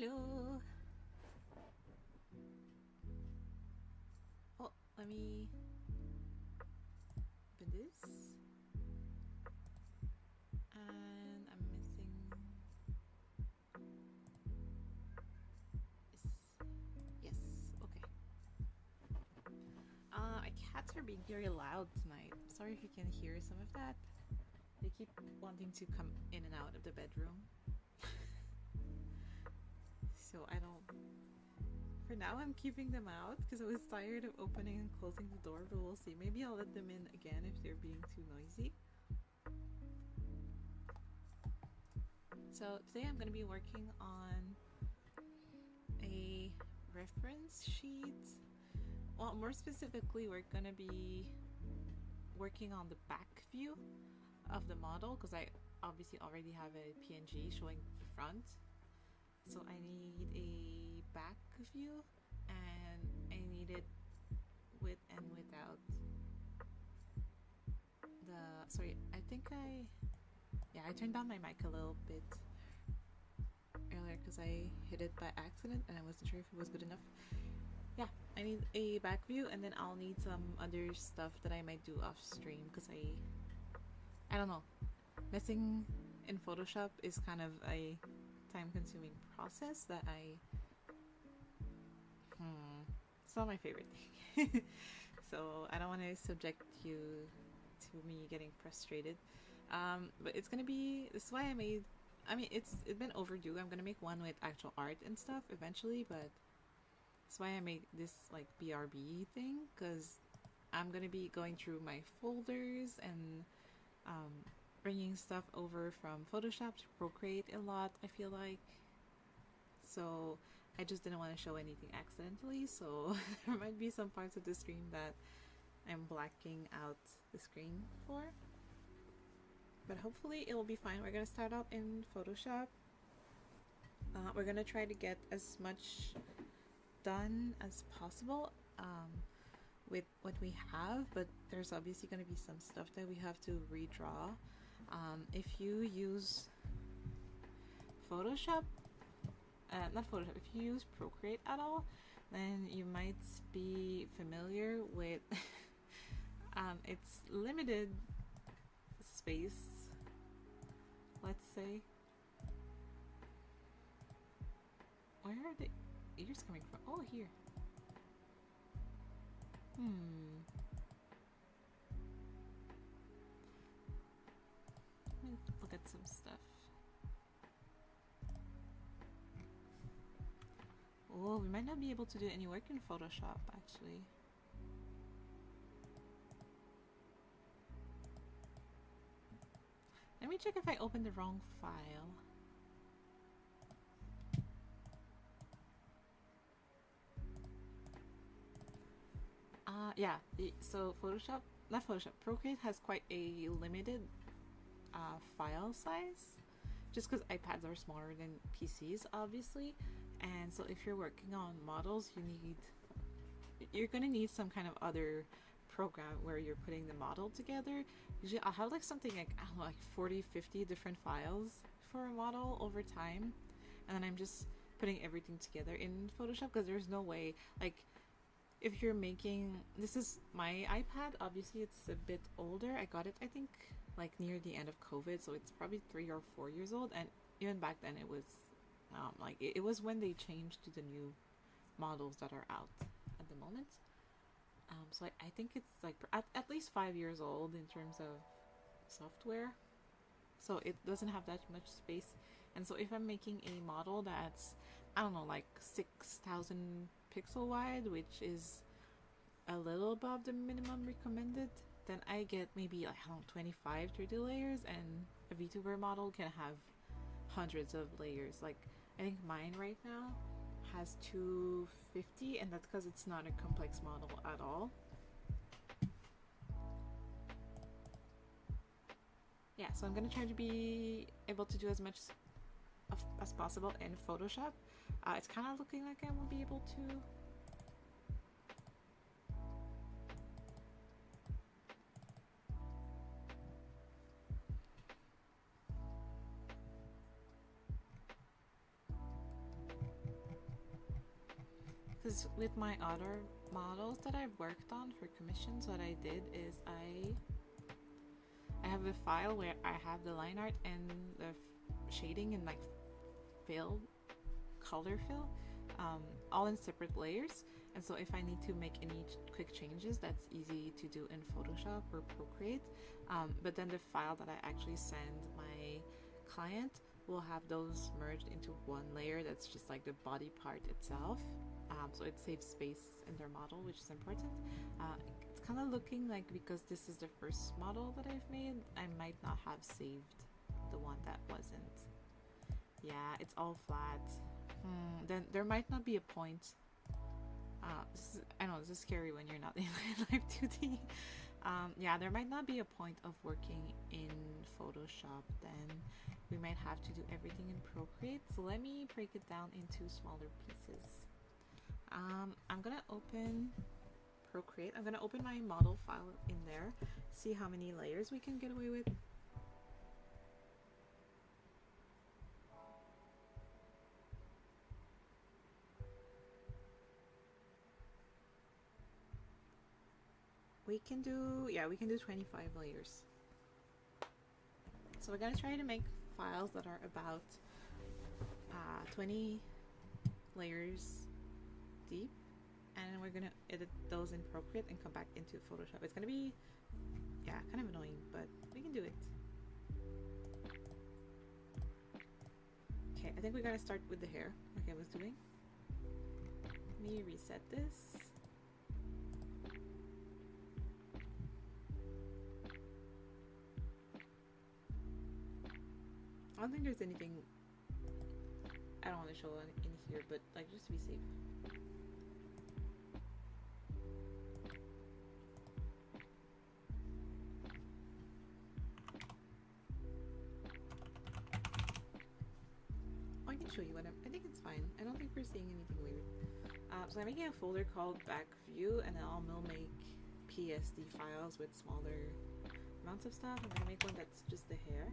Hello. Oh, let me open this. And I'm missing this. Yes, okay. My cats are being very loud tonight. Sorry if you can hear some of that. They keep wanting to come in and out of the bedroom. So I don't... For now, I'm keeping them out because I was tired of opening and closing the door, but we'll see. Maybe I'll let them in again if they're being too noisy. So today I'm going to be working on a reference sheet. Well, more specifically, we're going to be working on the back view of the model because I obviously already have a PNG showing the front. So I need a back view and I need it with and without the... Sorry, I think I turned down my mic a little bit earlier because I hit it by accident and I wasn't sure if it was good enough. Yeah, I need a back view and then I'll need some other stuff that I might do off stream because I don't know. Messing in Photoshop is kind of a time-consuming process that it's not my favorite thing. So I don't want to subject you to me getting frustrated. But it's gonna be... This is why I made... I mean, it's been overdue. I'm gonna make one with actual art and stuff eventually, but that's why I made this like BRB thing, because I'm gonna be going through my folders and bringing stuff over from Photoshop to Procreate a lot, I feel like. So I just didn't want to show anything accidentally, so there might be some parts of the stream that I'm blacking out the screen for. But hopefully it will be fine. We're going to start out in Photoshop. We're going to try to get as much done as possible with what we have, but there's obviously going to be some stuff that we have to redraw. If you use Photoshop, not Photoshop, if you use Procreate at all, then you might be familiar with its limited space, let's say. Where are the ears coming from? Oh, here. Let me look at some stuff. Oh, we might not be able to do any work in Photoshop, actually. Let me check if I opened the wrong file. Yeah, so Procreate has quite a limited file size, just because iPads are smaller than PCs, obviously. And so if you're working on models, you're gonna need some kind of other program where you're putting the model together. Usually I'll have like something like, I don't know, like 40-50 different files for a model over time, and then I'm just putting everything together in Photoshop, because there's no way, like, if you're making... This is my iPad, obviously it's a bit older. I got it, I think, like near the end of COVID, so it's probably 3 or 4 years old, and even back then it was like it was when they changed to the new models that are out at the moment. So I think it's like at least 5 years old in terms of software, so it doesn't have that much space. And so if I'm making a model that's, I don't know, like 6,000 pixel wide, which is a little above the minimum recommended, then I get maybe like, I don't know, 25-30 layers, and a VTuber model can have hundreds of layers. Like, I think mine right now has 250, and that's because it's not a complex model at all. Yeah, so I'm gonna try to be able to do as much as possible in Photoshop. It's kind of looking like I will be able to. Because with my other models that I've worked on for commissions, what I did is I have a file where I have the line art and the shading and like color fill, all in separate layers. And so if I need to make any quick changes, that's easy to do in Photoshop or Procreate. But then the file that I actually send my client will have those merged into one layer that's just like the body part itself. So it saves space in their model, which is important. It's kind of looking like, because this is the first model that I've made, I might not have saved the one that wasn't. Yeah, it's all flat. Then there might not be a point. I know this is scary when you're not in live 2D. Yeah, there might not be a point of working in Photoshop. Then we might have to do everything in Procreate. So let me break it down into smaller pieces. I'm gonna open Procreate. I'm gonna open my model file in there, see how many layers we can get away with. We can do 25 layers. So we're gonna try to make files that are about 20 layers deep, and we're gonna edit those in Procreate and come back into Photoshop. It's gonna be, yeah, kind of annoying, but we can do it. Okay, I think we gotta start with the hair, like I was doing. Let me reset this. I don't think there's anything I don't want to show in here, but like just to be safe. I can show you what I think it's fine. I don't think we're seeing anything weird. So I'm making a folder called back view, and then I'll make PSD files with smaller amounts of stuff. I'm gonna make one that's just the hair.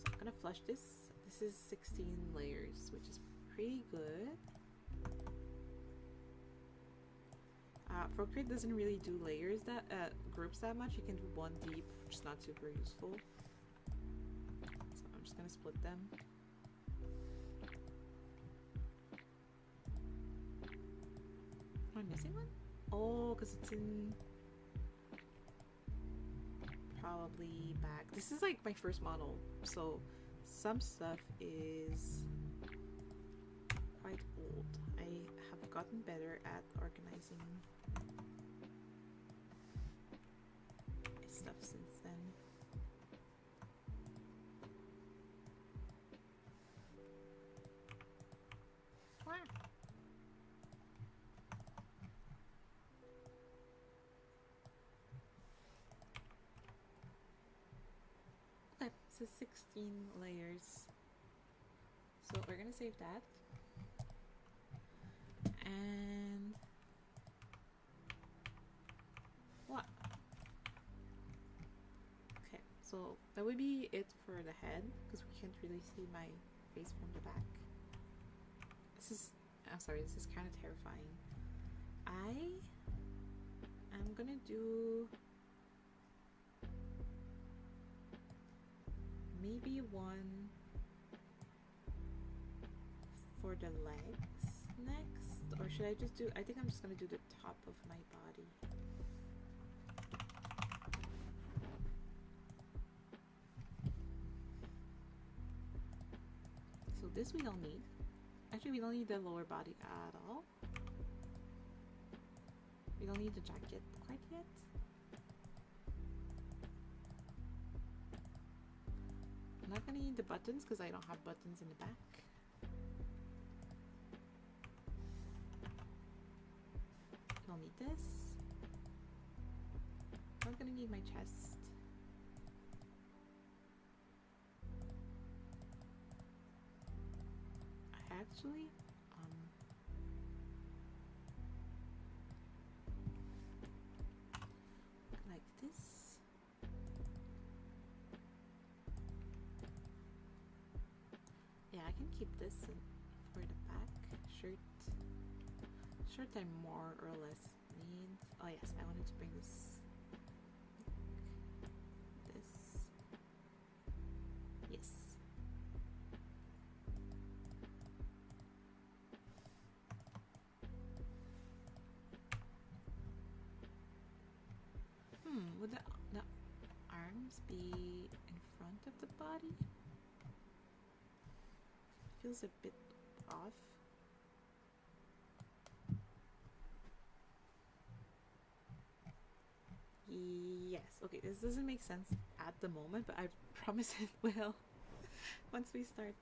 I'm gonna flush this. This is 16 layers, which is pretty good. Procreate doesn't really do layers groups that much. You can do one deep, which is not super useful. So I'm just gonna split them. Am I missing one? Oh, because it's in probably back. This is like my first model, so some stuff is quite old. I have gotten better at organizing my stuff since then. Wow. Okay, so 16 layers. So we're gonna save that. And what? Okay, so that would be it for the head, because we can't really see my face from the back. I'm sorry, this is kind of terrifying. I'm gonna do maybe one for the legs next, or should I just do, I think I'm just gonna do the top of my body. So this we don't need. Actually, we don't need the lower body at all. We don't need the jacket quite yet. I'm not gonna need the buttons because I don't have buttons in the back. Don't need this. I'm gonna need my chest. Actually, like this. Yeah, I can keep this shirt. Shirt I more or less need. Oh yes, I wanted to bring this. Yes. Would the arms be in front of the body? Feels a bit off. Yes, okay, this doesn't make sense at the moment, but I promise it will once we start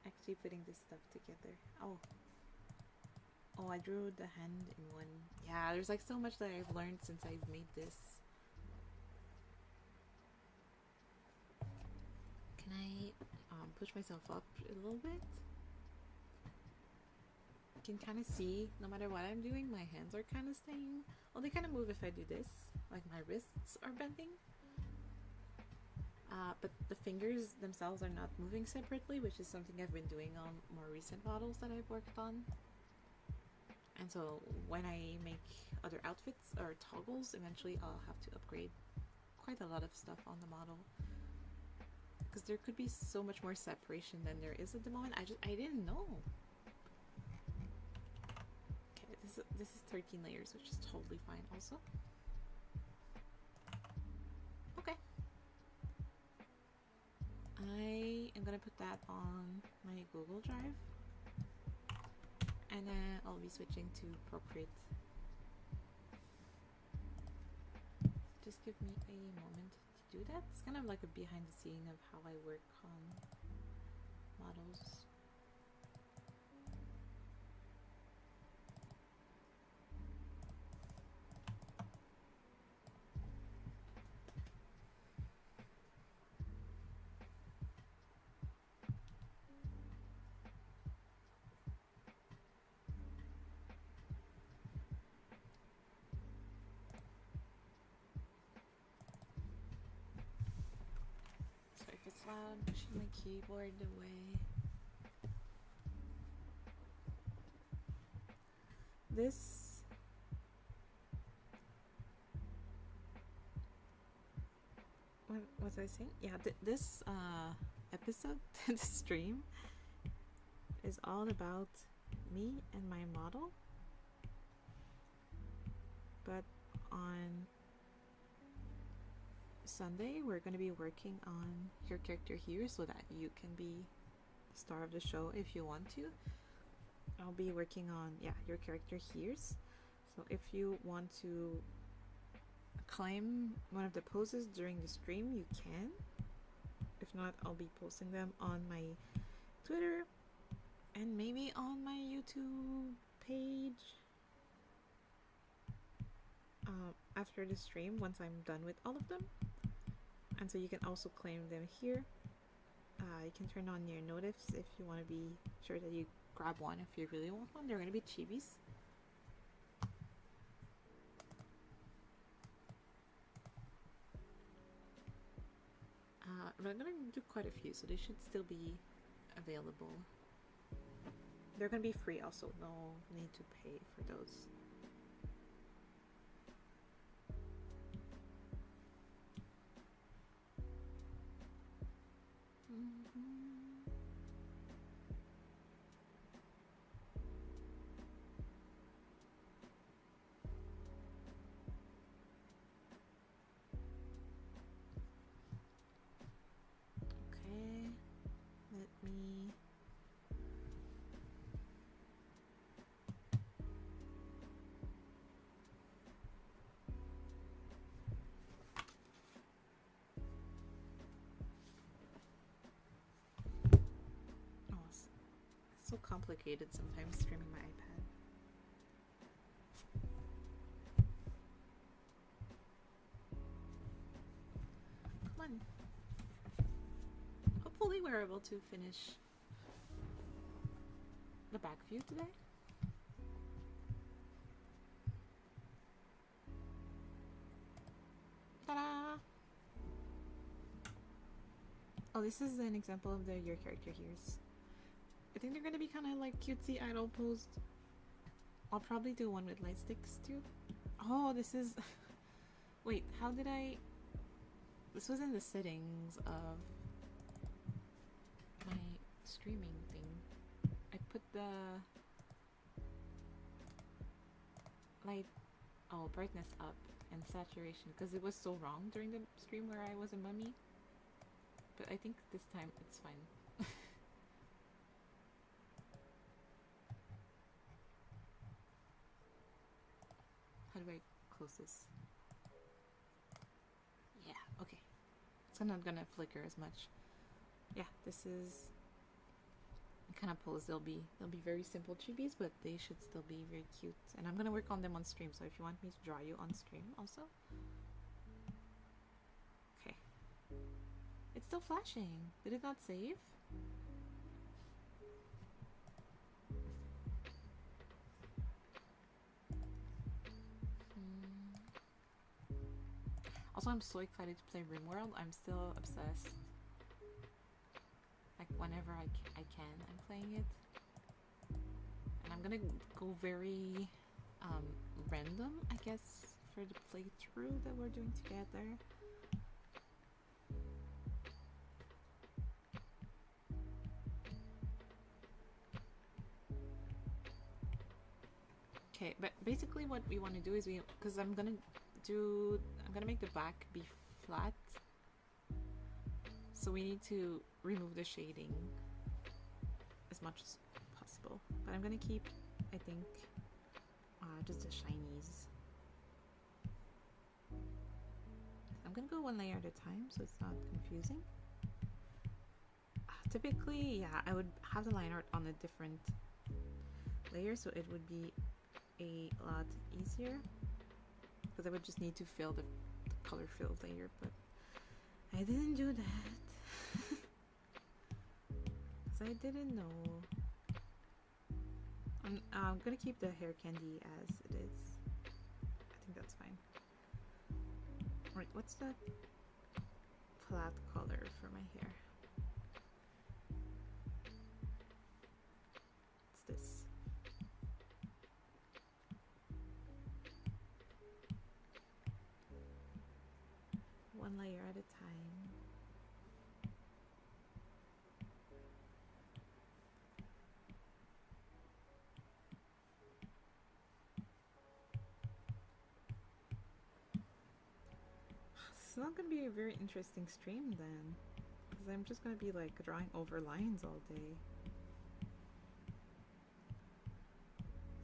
actually putting this stuff together. Oh, I drew the hand in one. Yeah, there's like so much that I've learned since I've made this. Can I push myself up a little bit? You can kind of see, no matter what I'm doing, my hands are kind of staying. Well, they kind of move if I do this, like my wrists are bending. But the fingers themselves are not moving separately, which is something I've been doing on more recent models that I've worked on. And so when I make other outfits or toggles, eventually I'll have to upgrade quite a lot of stuff on the model. Because there could be so much more separation than there is at the moment. I didn't know. Okay, this is 13 layers, which is totally fine also. Okay. I am gonna put that on my Google Drive. And then I'll be switching to Procreate. Just give me a moment to do that. It's kind of like a behind the scene of how I work on models. Loud, pushing my keyboard away. This what was I saying? Yeah, this episode, this stream is all about me and my model. But on Sunday, we're going to be working on your character here so that you can be the star of the show if you want to. I'll be working on, yeah, your character here's. So if you want to claim one of the poses during the stream, you can. If not, I'll be posting them on my Twitter and maybe on my YouTube page after the stream once I'm done with all of them. And so you can also claim them here. You can turn on your notifs if you want to be sure that you grab one if you really want one. They're going to be chibis. But I'm going to do quite a few, so they should still be available. They're going to be free also, no need to pay for those. So complicated sometimes streaming my iPad. Come on. Hopefully we're able to finish the back view today. Ta-da! Oh, this is an example of your character here's. I think they're gonna be kind of like cutesy idol posed. I'll probably do one with light sticks too. Oh, this is... Wait, how did I... This was in the settings of my streaming thing. I put the light... Oh, brightness up and saturation because it was so wrong during the stream where I was a mummy. But I think this time it's fine. How do I close this? Yeah, okay. It's not gonna flicker as much. Yeah, this is kind of pose. They'll be very simple chibis, but they should still be very cute. And I'm gonna work on them on stream. So if you want me to draw you on stream, also. Okay. It's still flashing. Did it not save? Also, I'm so excited to play RimWorld. I'm still obsessed. Like, whenever I can, I'm playing it. And I'm gonna go very random, I guess, for the playthrough that we're doing together. Okay, but basically what we want to do is because I'm gonna make the back be flat, so we need to remove the shading as much as possible. But I'm gonna keep, I think, just the shinies. I'm gonna go one layer at a time so it's not confusing. Typically, yeah, I would have the line art on a different layer so it would be a lot easier, because I would just need to fill the color fill layer, but I didn't do that because I didn't know. I'm gonna keep the hair candy as it is. I think that's fine. Right, what's the flat color for my hair? It's this. One layer at a time. It's not gonna be a very interesting stream then, because I'm just gonna be like drawing over lines all day.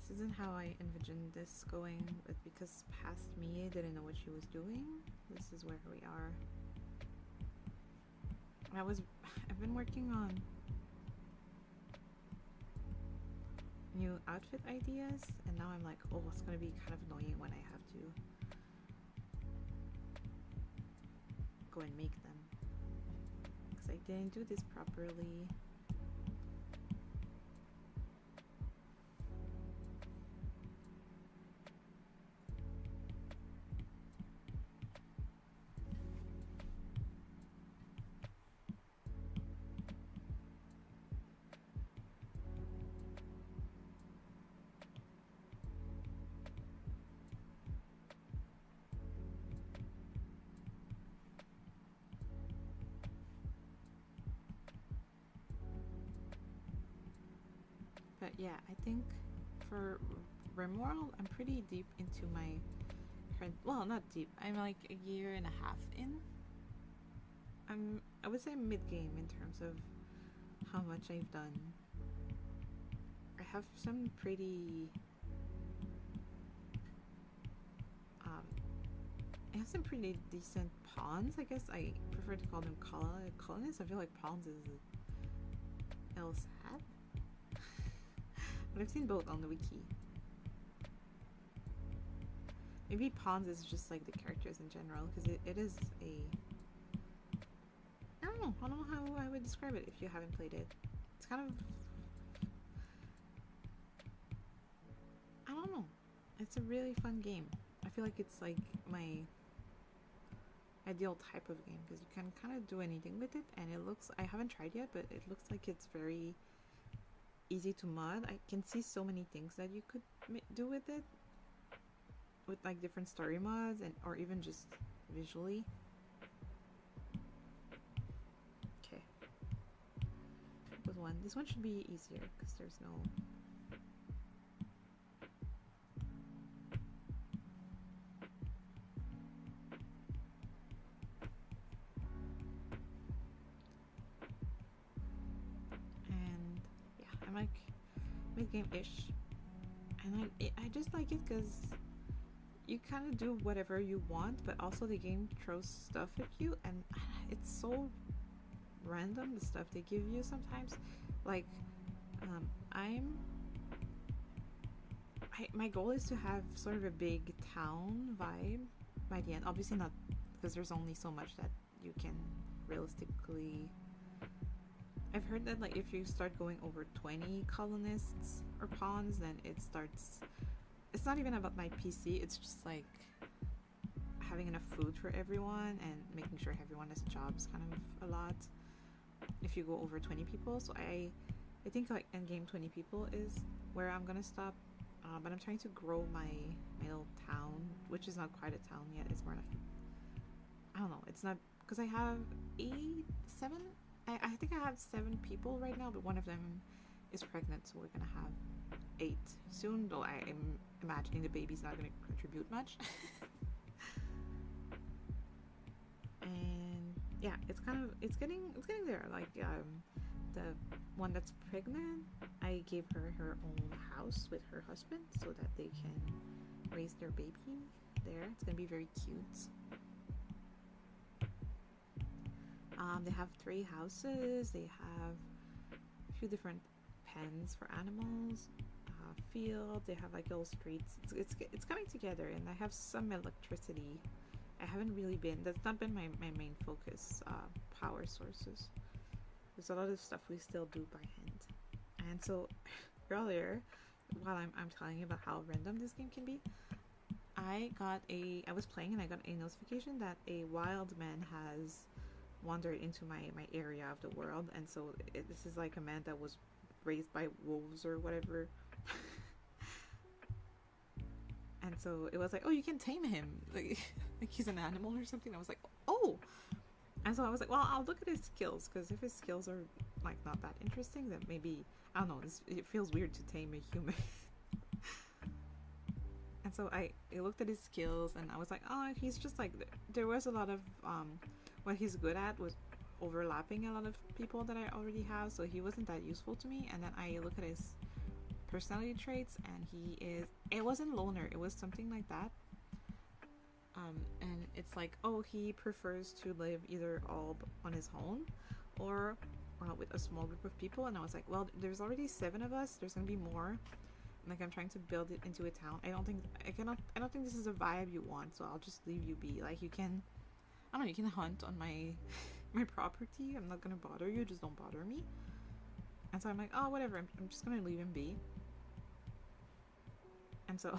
This isn't how I envisioned this going, but because past me didn't know what she was doing, this is where we are. I've been working on new outfit ideas, and now I'm like, oh, it's gonna be kind of annoying when I have to go and make them, because I didn't do this properly. But yeah, I think for RimWorld, I'm pretty deep into my current, well, not deep, I'm like a year and a half in. I would say mid-game in terms of how much I've done. I have some pretty, I have some pretty decent pawns. I guess I prefer to call them colonists. I feel like pawns is LSAT. But I've seen both on the wiki. Maybe pawns is just like the characters in general, because it is a... I don't know how I would describe it if you haven't played it. It's kind of... I don't know. It's a really fun game. I feel like it's like my ideal type of game, because you can kind of do anything with it, and it looks... I haven't tried yet, but it looks like it's very easy to mod. I can see so many things that you could do with it, with like different story mods and or even just visually. Okay, that was one. This one should be easier because there's no. And yeah, I'm like mid-game-ish, and I just like it because you kind of do whatever you want, but also the game throws stuff at you, and it's so random, the stuff they give you sometimes. Like, my goal is to have sort of a big town vibe by the end. Obviously not, because there's only so much that you can realistically. I've heard that like if you start going over 20 colonists or pawns, then it starts. It's not even about my PC. It's just like having enough food for everyone and making sure everyone has jobs. Kind of a lot. If you go over 20 people, so I think like endgame 20 people is where I'm gonna stop. But I'm trying to grow my little town, which is not quite a town yet. It's more like, I don't know. It's not because I have 7. I think I have 7 people right now, but one of them is pregnant, so we're gonna have 8 soon. Though I am imagining the baby's not gonna contribute much. And yeah, it's getting there. Like the one that's pregnant, I gave her her own house with her husband so that they can raise their baby there. It's gonna be very cute. They have 3 houses. They have a few different pens for animals, field. They have like little streets. It's coming together, and I have some electricity. I haven't really been. That's not been my main focus. Power sources. There's a lot of stuff we still do by hand. And so earlier, while I'm telling you about how random this game can be, I was playing and I got a notification that a wild man has wandered into my area of the world, and so this is like a man that was raised by wolves or whatever. And so it was like, oh, you can tame him, like he's an animal or something. I was like, oh. And so I was like, well, I'll look at his skills, because if his skills are like not that interesting, then maybe, I don't know, it feels weird to tame a human. And so I looked at his skills, and I was like, oh, he's just like, there was a lot of what he's good at was overlapping a lot of people that I already have, so he wasn't that useful to me. And then I look at his personality traits, and it wasn't loner, it was something like that. And it's like, oh, he prefers to live either all on his own or with a small group of people. And I was like, well, there's already 7 of us, there's gonna be more. Like, I'm trying to build it into a town. I don't think this is a vibe you want, so I'll just leave you be. Like, you can, I don't know, you can hunt on my property. I'm not gonna bother you, just don't bother me. And so I'm like, oh, whatever, I'm just gonna leave him be. And so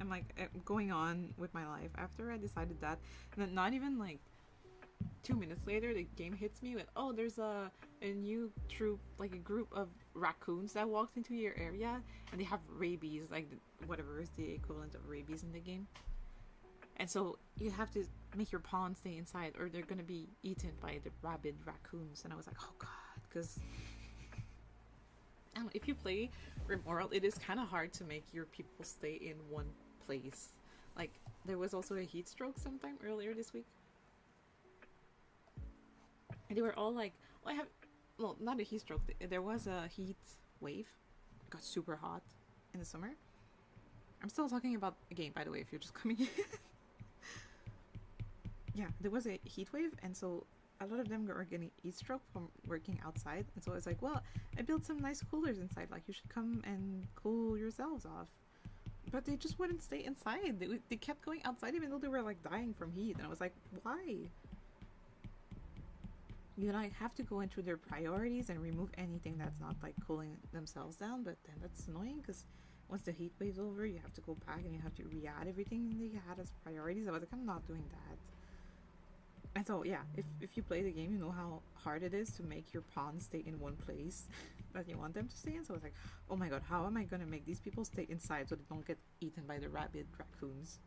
I'm like going on with my life after I decided that. And then not even like 2 minutes later, the game hits me with, oh, there's a new troop, like a group of raccoons that walked into your area, and they have rabies, like whatever is the equivalent of rabies in the game. And so you have to make your pawn stay inside, or they're gonna be eaten by the rabid raccoons. And I was like, oh god, because I don't know, if you play Rimworld, it is kind of hard to make your people stay in one place. Like, there was also a heat stroke sometime earlier this week. And they were all like, well, not a heat stroke. There was a heat wave. It got super hot in the summer. I'm still talking about a game, by the way, if you're just coming in. Yeah, there was a heat wave, and so a lot of them were getting heat stroke from working outside. And so I was like, well, I built some nice coolers inside. Like, you should come and cool yourselves off. But they just wouldn't stay inside. They kept going outside even though they were like dying from heat. And I was like, why? You know, I have to go into their priorities and remove anything that's not like cooling themselves down. But then that's annoying, because once the heat wave's over, you have to go back and you have to re-add everything they had as priorities. I was like, I'm not doing that. And so yeah, if you play the game, you know how hard it is to make your pawns stay in one place that you want them to stay in. So it's like, oh my god, how am I gonna make these people stay inside so they don't get eaten by the rabid raccoons?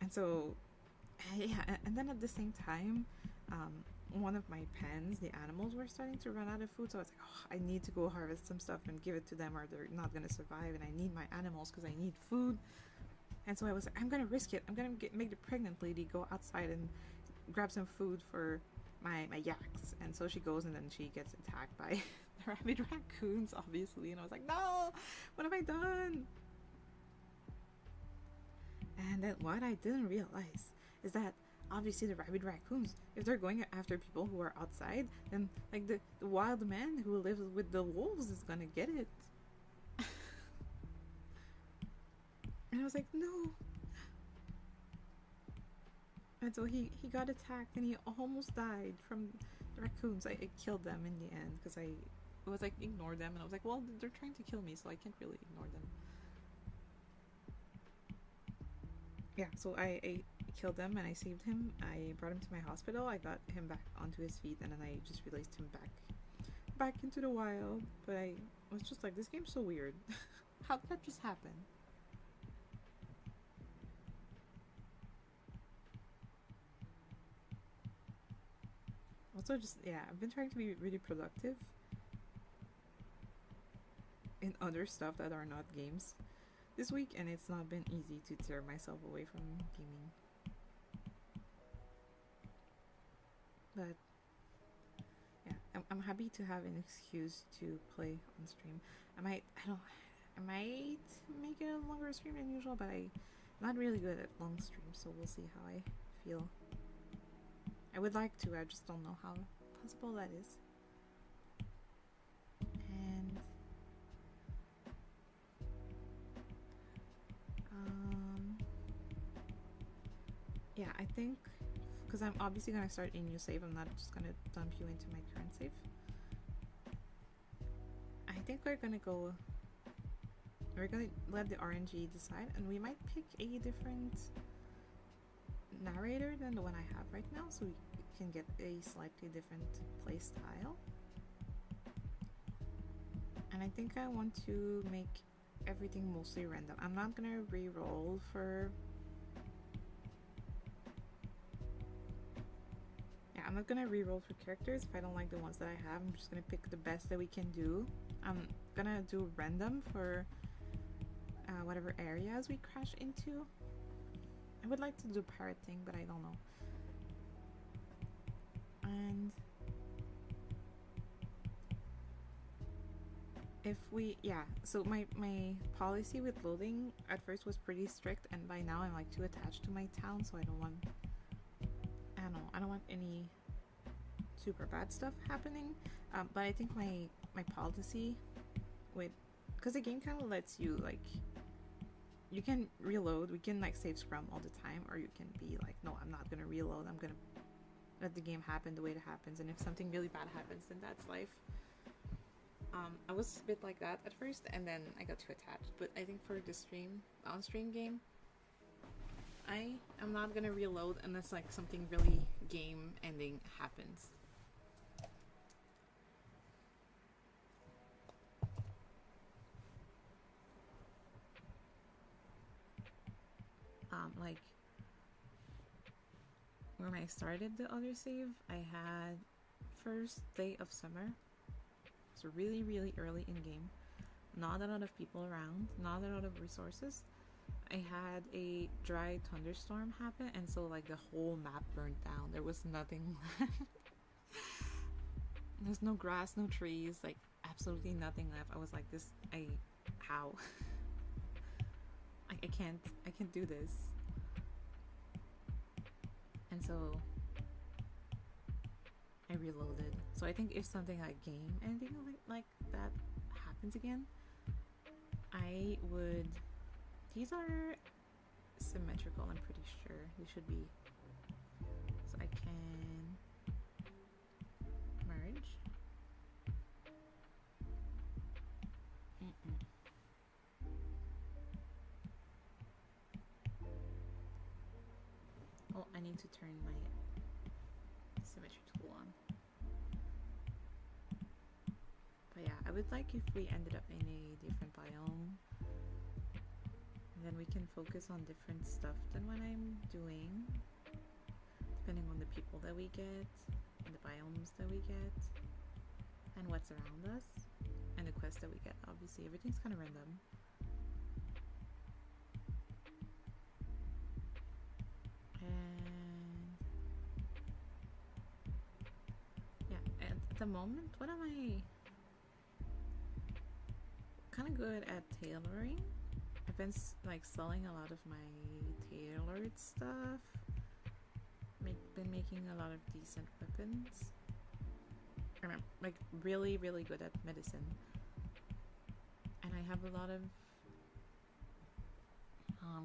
And so yeah, and then at the same time, one of my pens, the animals were starting to run out of food. So I was like, oh, I need to go harvest some stuff and give it to them, or they're not gonna survive. And I need my animals because I need food. And so I was like, I'm gonna risk it. I'm gonna make the pregnant lady go outside and grab some food for my yaks. And so she goes, and then she gets attacked by the rabid raccoons, obviously. And I was like, no, what have I done? And then what I didn't realize is that obviously the rabid raccoons, if they're going after people who are outside, then like the wild man who lives with the wolves is gonna get it. And I was like, no. And so he got attacked and he almost died from the raccoons. I killed them in the end because I was like, ignore them. And I was like, well, they're trying to kill me, so I can't really ignore them. Yeah, so I killed them and I saved him. I brought him to my hospital. I got him back onto his feet, and then I just released him back into the wild. But I was just like, this game's so weird. How did that just happen? Also, just yeah, I've been trying to be really productive in other stuff that are not games this week, and it's not been easy to tear myself away from gaming. But yeah, I'm happy to have an excuse to play on stream. I might make it a longer stream than usual, but I'm not really good at long streams, so we'll see how I feel. I would like to, I just don't know how possible that is. And yeah, I think because I'm obviously gonna start a new save, I'm not just gonna dump you into my current save. I think we're gonna let the RNG decide, and we might pick a different narrator than the one I have right now, so we can get a slightly different play style. And I think I want to make everything mostly random. I'm not gonna re-roll for... Yeah, I'm not gonna re-roll for characters if I don't like the ones that I have. I'm just gonna pick the best that we can do. I'm gonna do random for whatever areas we crash into. I would like to do parrot thing, but I don't know. And if we, yeah, so my policy with loading at first was pretty strict, and by now I'm like too attached to my town, so I don't want any super bad stuff happening. But I think my policy with, because the game kind of lets you like, you can reload, we can like save scrum all the time, or you can be like, no, I'm not gonna reload, I'm gonna let the game happen the way it happens, and if something really bad happens, then that's life. I was a bit like that at first, and then I got too attached. But I think for the on-stream game, I am not gonna reload unless like something really game-ending happens. Like when I started the other save, I had first day of summer. So really, really early in game. Not a lot of people around, not a lot of resources. I had a dry thunderstorm happen, and so like the whole map burned down. There was nothing left. There's no grass, no trees, like absolutely nothing left. I was like, how? I can't do this. And so I reloaded. So I think if something like game ending like that happens again, I would... These are symmetrical, I'm pretty sure. They should be. So I can merge. Oh, I need to turn my symmetry tool on. But yeah, I would like if we ended up in a different biome. And then we can focus on different stuff than what I'm doing. Depending on the people that we get, and the biomes that we get, and what's around us, and the quests that we get. Obviously, everything's kind of random. And yeah, at the moment, what am I kind of good at tailoring? I've been like selling a lot of my tailored stuff. Been making a lot of decent weapons. I'm like really good at medicine, and I have a lot of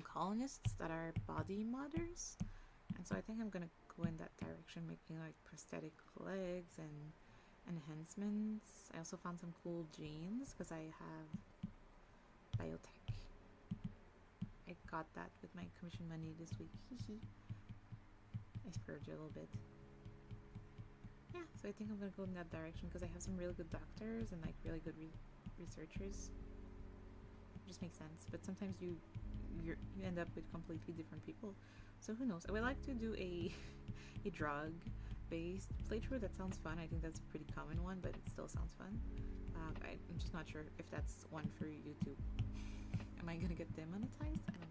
colonists that are body modders, and so I think I'm gonna go in that direction, making like prosthetic legs and enhancements. I also found some cool genes because I have biotech. I got that with my commission money this week. I splurged a little bit. Yeah, so I think I'm gonna go in that direction because I have some really good doctors and like really good researchers. It just makes sense. But sometimes you end up with completely different people. So who knows? I would like to do a drug-based playthrough. That sounds fun. I think that's a pretty common one, but it still sounds fun. I'm just not sure if that's one for YouTube. Am I gonna get demonetized? I don't know.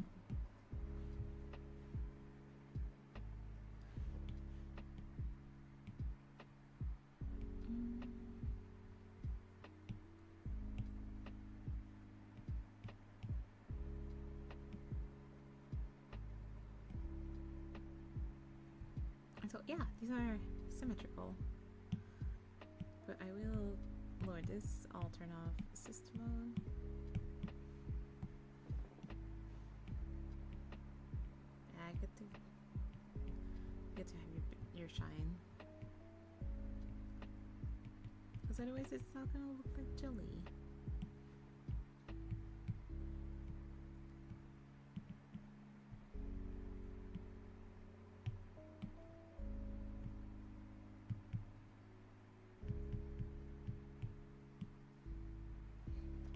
So yeah, these are symmetrical. But I will lower this. I'll turn off assist mode. Yeah, I get to have your shine. Because otherwise it's not gonna look like jelly.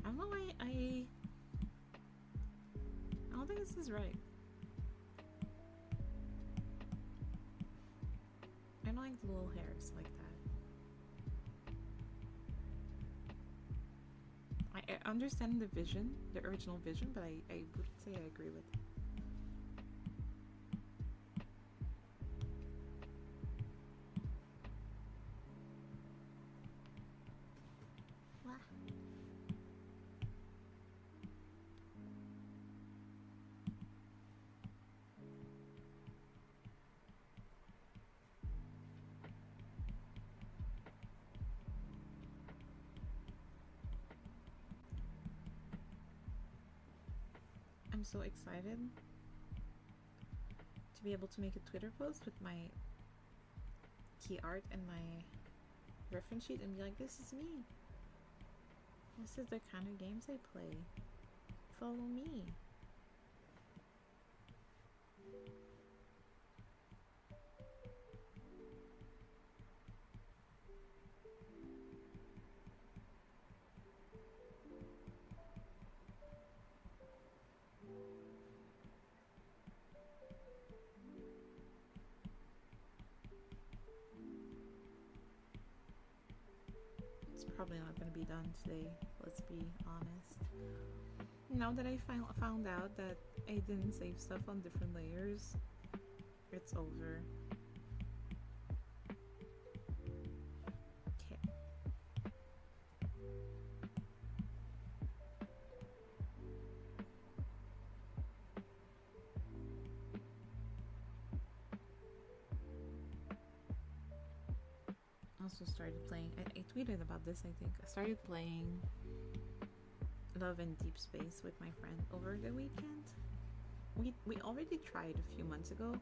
I don't know why I don't think this is right. I don't like the little hairs like that. I understand the vision, the original vision, but I wouldn't say I agree with it. I'm so excited to be able to make a Twitter post with my key art and my reference sheet and be like, this is me. This is the kind of games I play. Follow me. Probably not going to be done today, let's be honest. Now that I found out that I didn't save stuff on different layers, it's over. Okay. Also started playing, I tweeted about this, I think. I started playing Love in Deep Space with my friend over the weekend. We already tried a few months ago.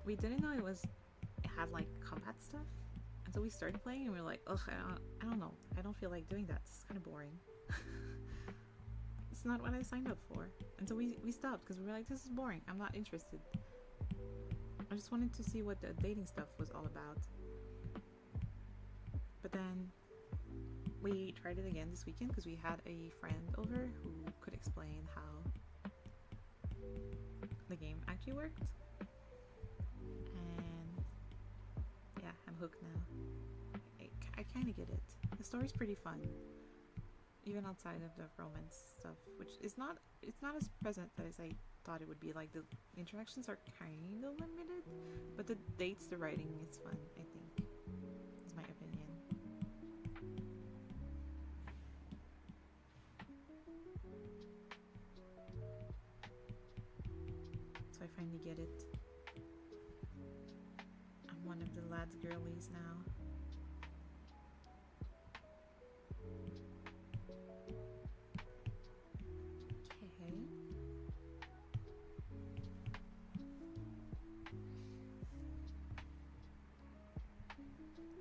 We didn't know it had like combat stuff, and so we started playing and we were like, ugh, I don't know, I don't feel like doing that. It's kind of boring. It's not what I signed up for, and so we stopped because we were like, this is boring, I'm not interested. I just wanted to see what the dating stuff was all about. But then we tried it again this weekend because we had a friend over who could explain how the game actually worked. And yeah, I'm hooked now. I kind of get it. The story's pretty fun, even outside of the romance stuff, which is not as present as I thought it would be. Like the interactions are kind of limited, but the dates, the writing is fun. I think is my opinion. So I finally get it. I'm one of the lads girlies now.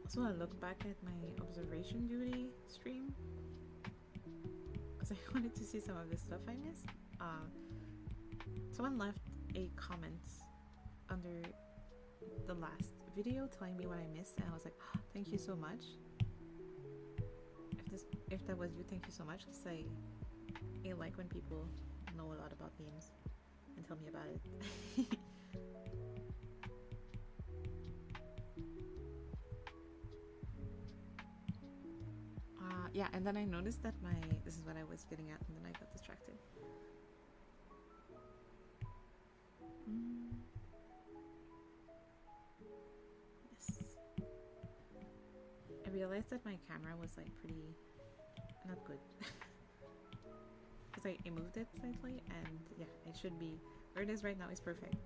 So I look back at my observation duty stream because I wanted to see some of the stuff I missed. Someone left a comment under the last video telling me what I missed, and I was like, oh, thank you so much. If that was you, thank you so much, because I like when people know a lot about games and tell me about it. Yeah, and then I noticed that this is what I was getting at, and then I got distracted. Yes. I realized that my camera was like pretty not good. Because I moved it slightly, and yeah, it should be where it is right now is perfect.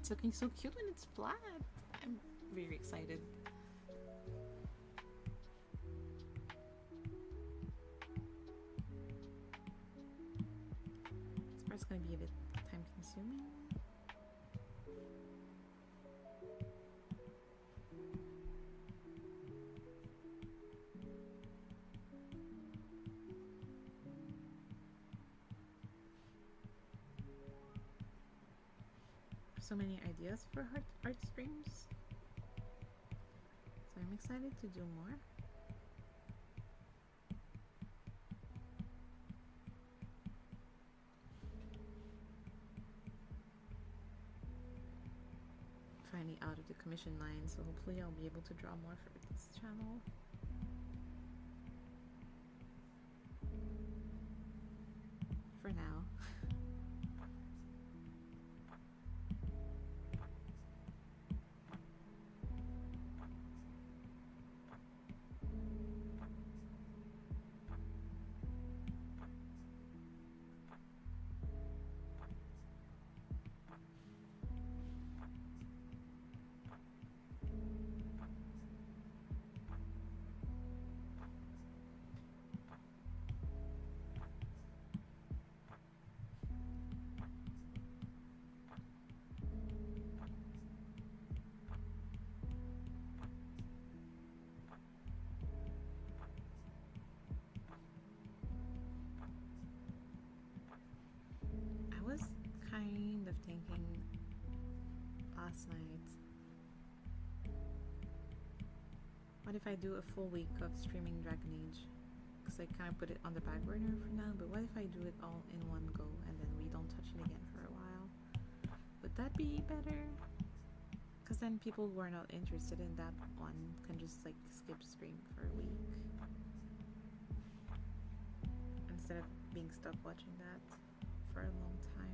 It's looking so cute when it's flat. I'm very excited. This part's gonna be a bit time consuming. So many ideas for art streams, so I'm excited to do more. Finally out of the commission line, so hopefully I'll be able to draw more for this channel. For now. I was kind of thinking last night, what if I do a full week of streaming Dragon Age? Because I kind of put it on the back burner for now, but what if I do it all in one go and then we don't touch it again for a while? Would that be better? Because then people who are not interested in that one can just like skip stream for a week instead of being stuck watching that for a long time.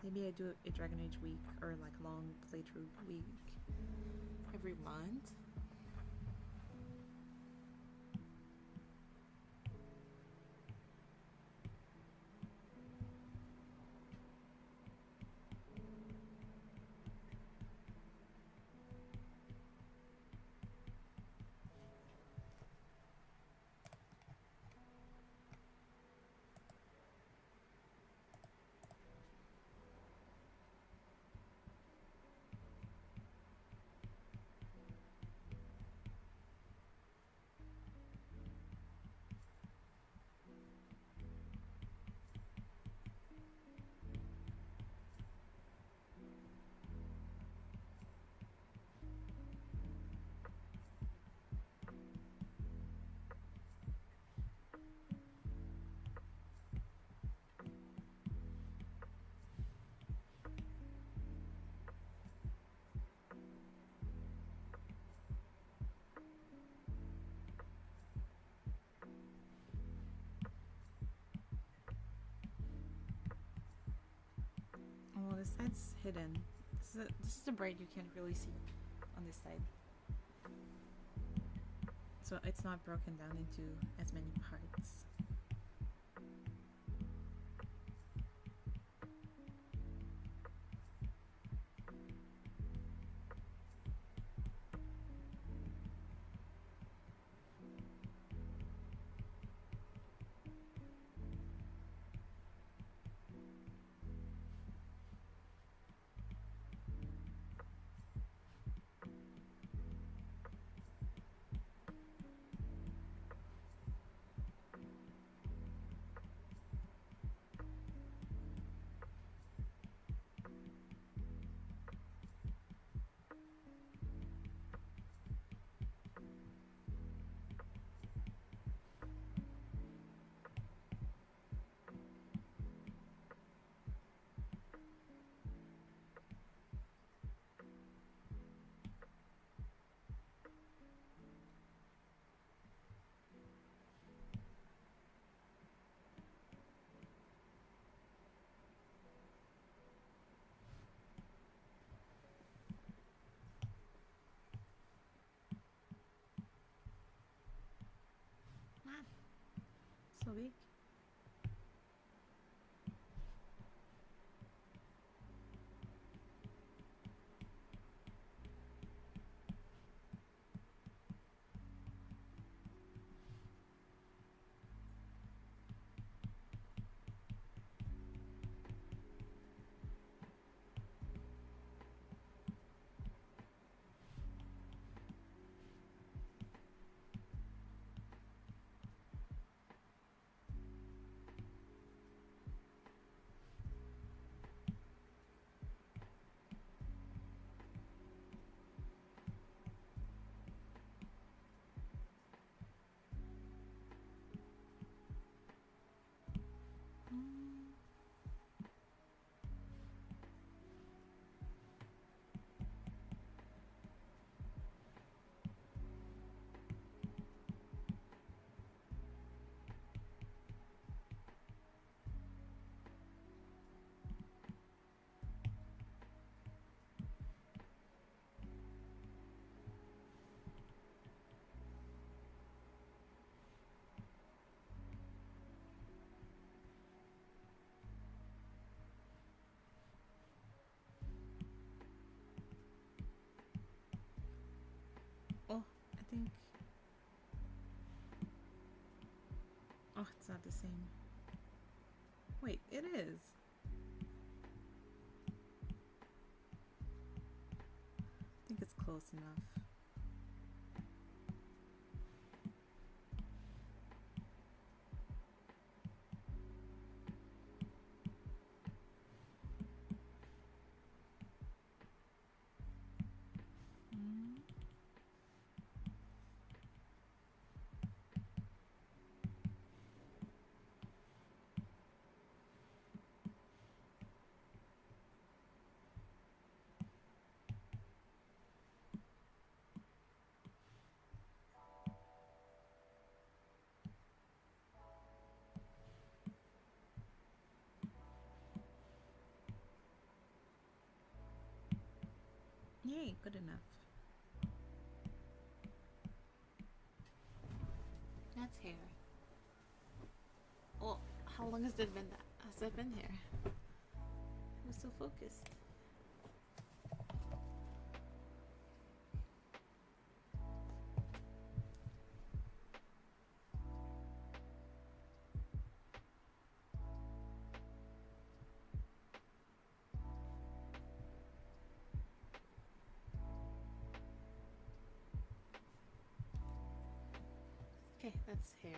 Maybe I do a Dragon Age week or like long playthrough week every month. this side's hidden. This is the braid you can't really see on this side. So it's not broken down into as many parts. So big. Oh, I think... Oh, it's not the same. Wait, it is. I think it's close enough. Yay, good enough. That's hair. Oh, how long has it been here? It was so focused. Okay, that's hair.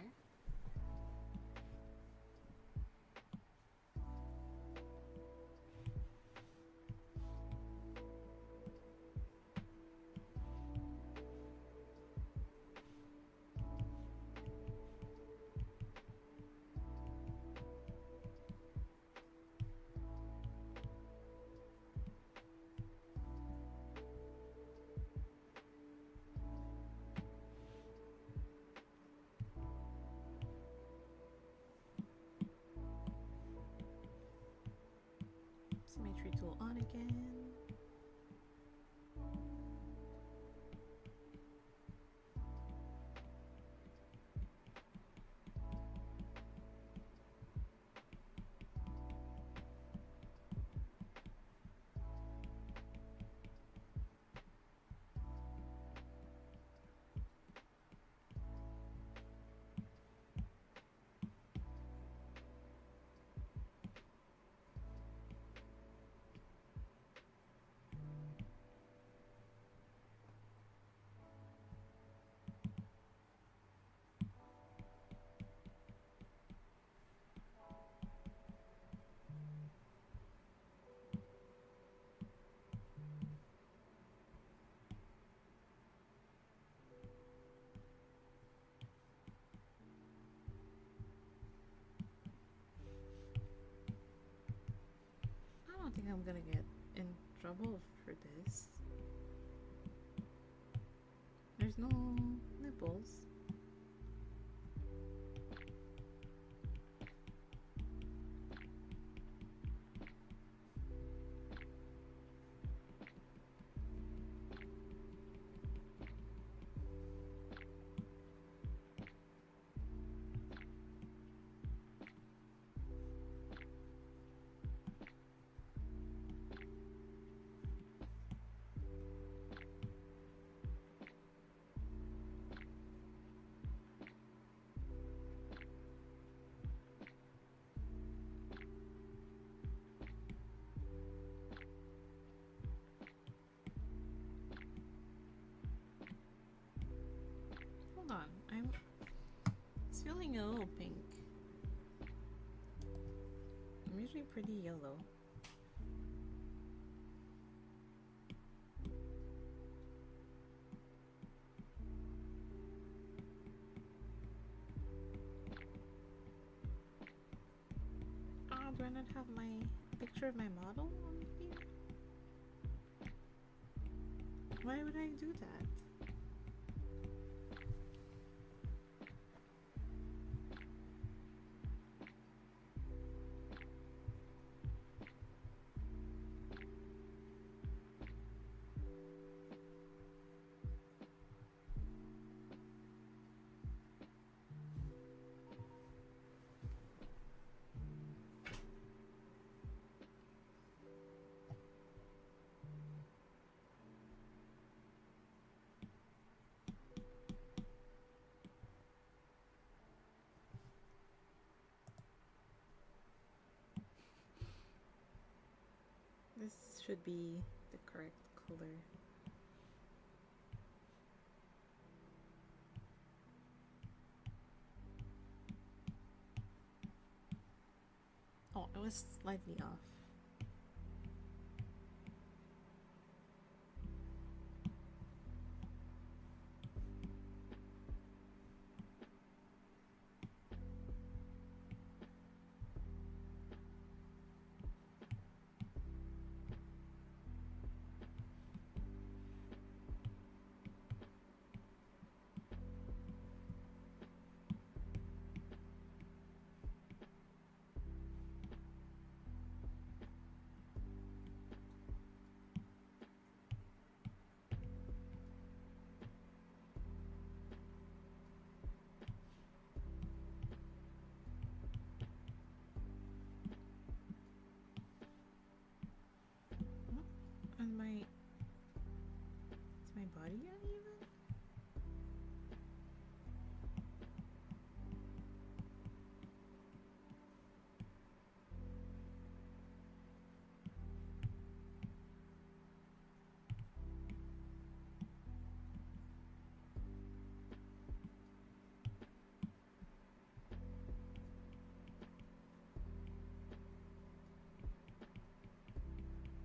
on again. I don't think I'm gonna get in trouble for this. There's no nipples. Hold on, it's feeling a little pink. I'm usually pretty yellow. Do I not have my picture of my model on here? Why would I do that? This should be the correct color. Oh, it was slightly off. And is my body uneven?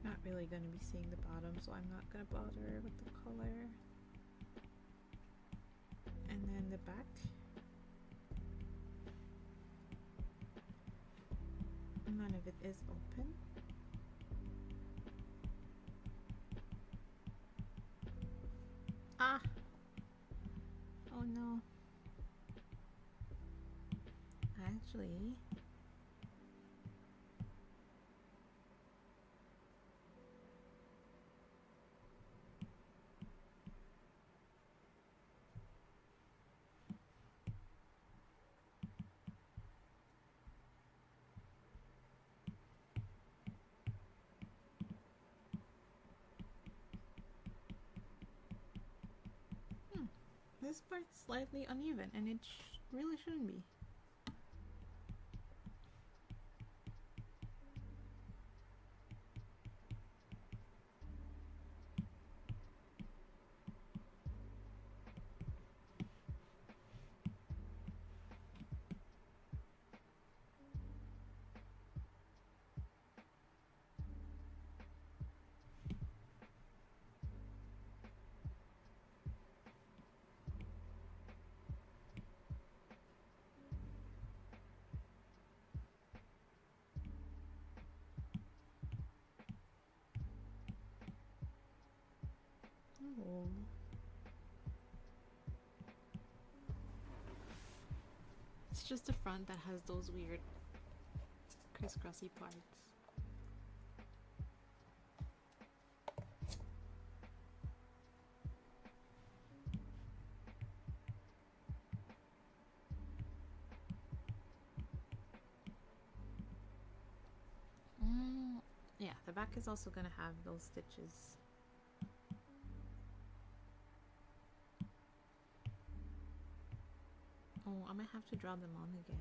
Not really going to be seeing the bottom, so I'm not going to bother with the color. And then the back. None of it is open. Ah! Oh no. Actually, this part's slightly uneven, and it really shouldn't be. Oh. It's just the front that has those weird crisscrossy parts. Yeah, the back is also gonna have those stitches. Oh, I might have to draw them on again.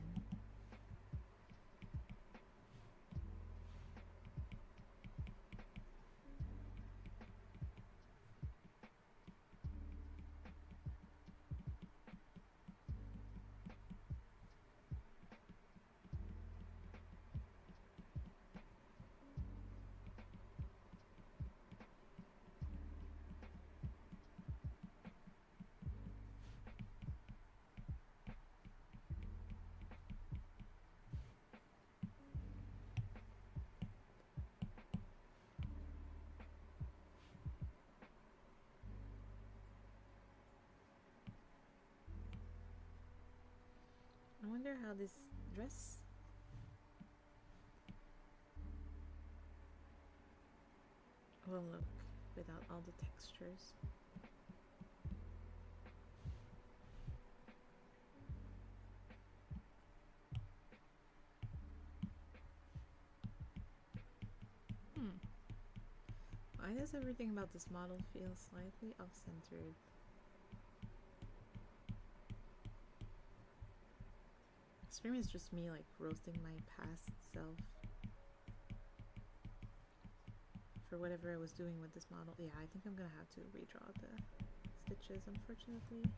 I wonder how this dress will look without all the textures. Why does everything about this model feel slightly off-centered? This maybe is just me like roasting my past self for whatever I was doing with this model. Yeah, I think I'm gonna have to redraw the stitches, unfortunately.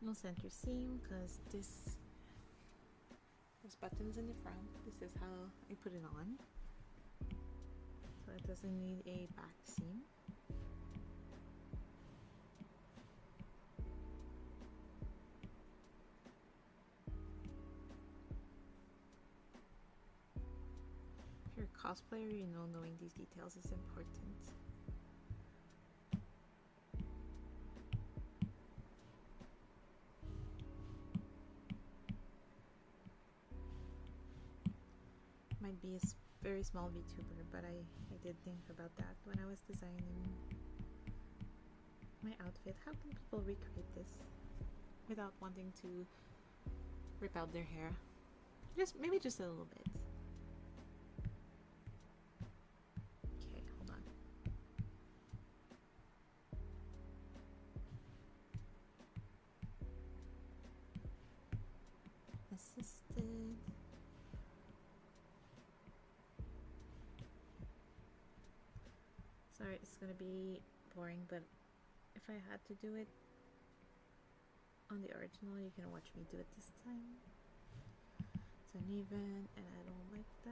No center seam because there's buttons in the front. This is how I put it on, so it doesn't need a back seam. If you're a cosplayer, you know knowing these details is important. Might be a very small VTuber, but I did think about that when I was designing my outfit. How can people recreate this without wanting to rip out their hair? Maybe just a little bit. Okay, hold on. Assisted. Sorry, it's gonna be boring, but if I had to do it on the original, you can watch me do it this time. It's uneven, and I don't like that.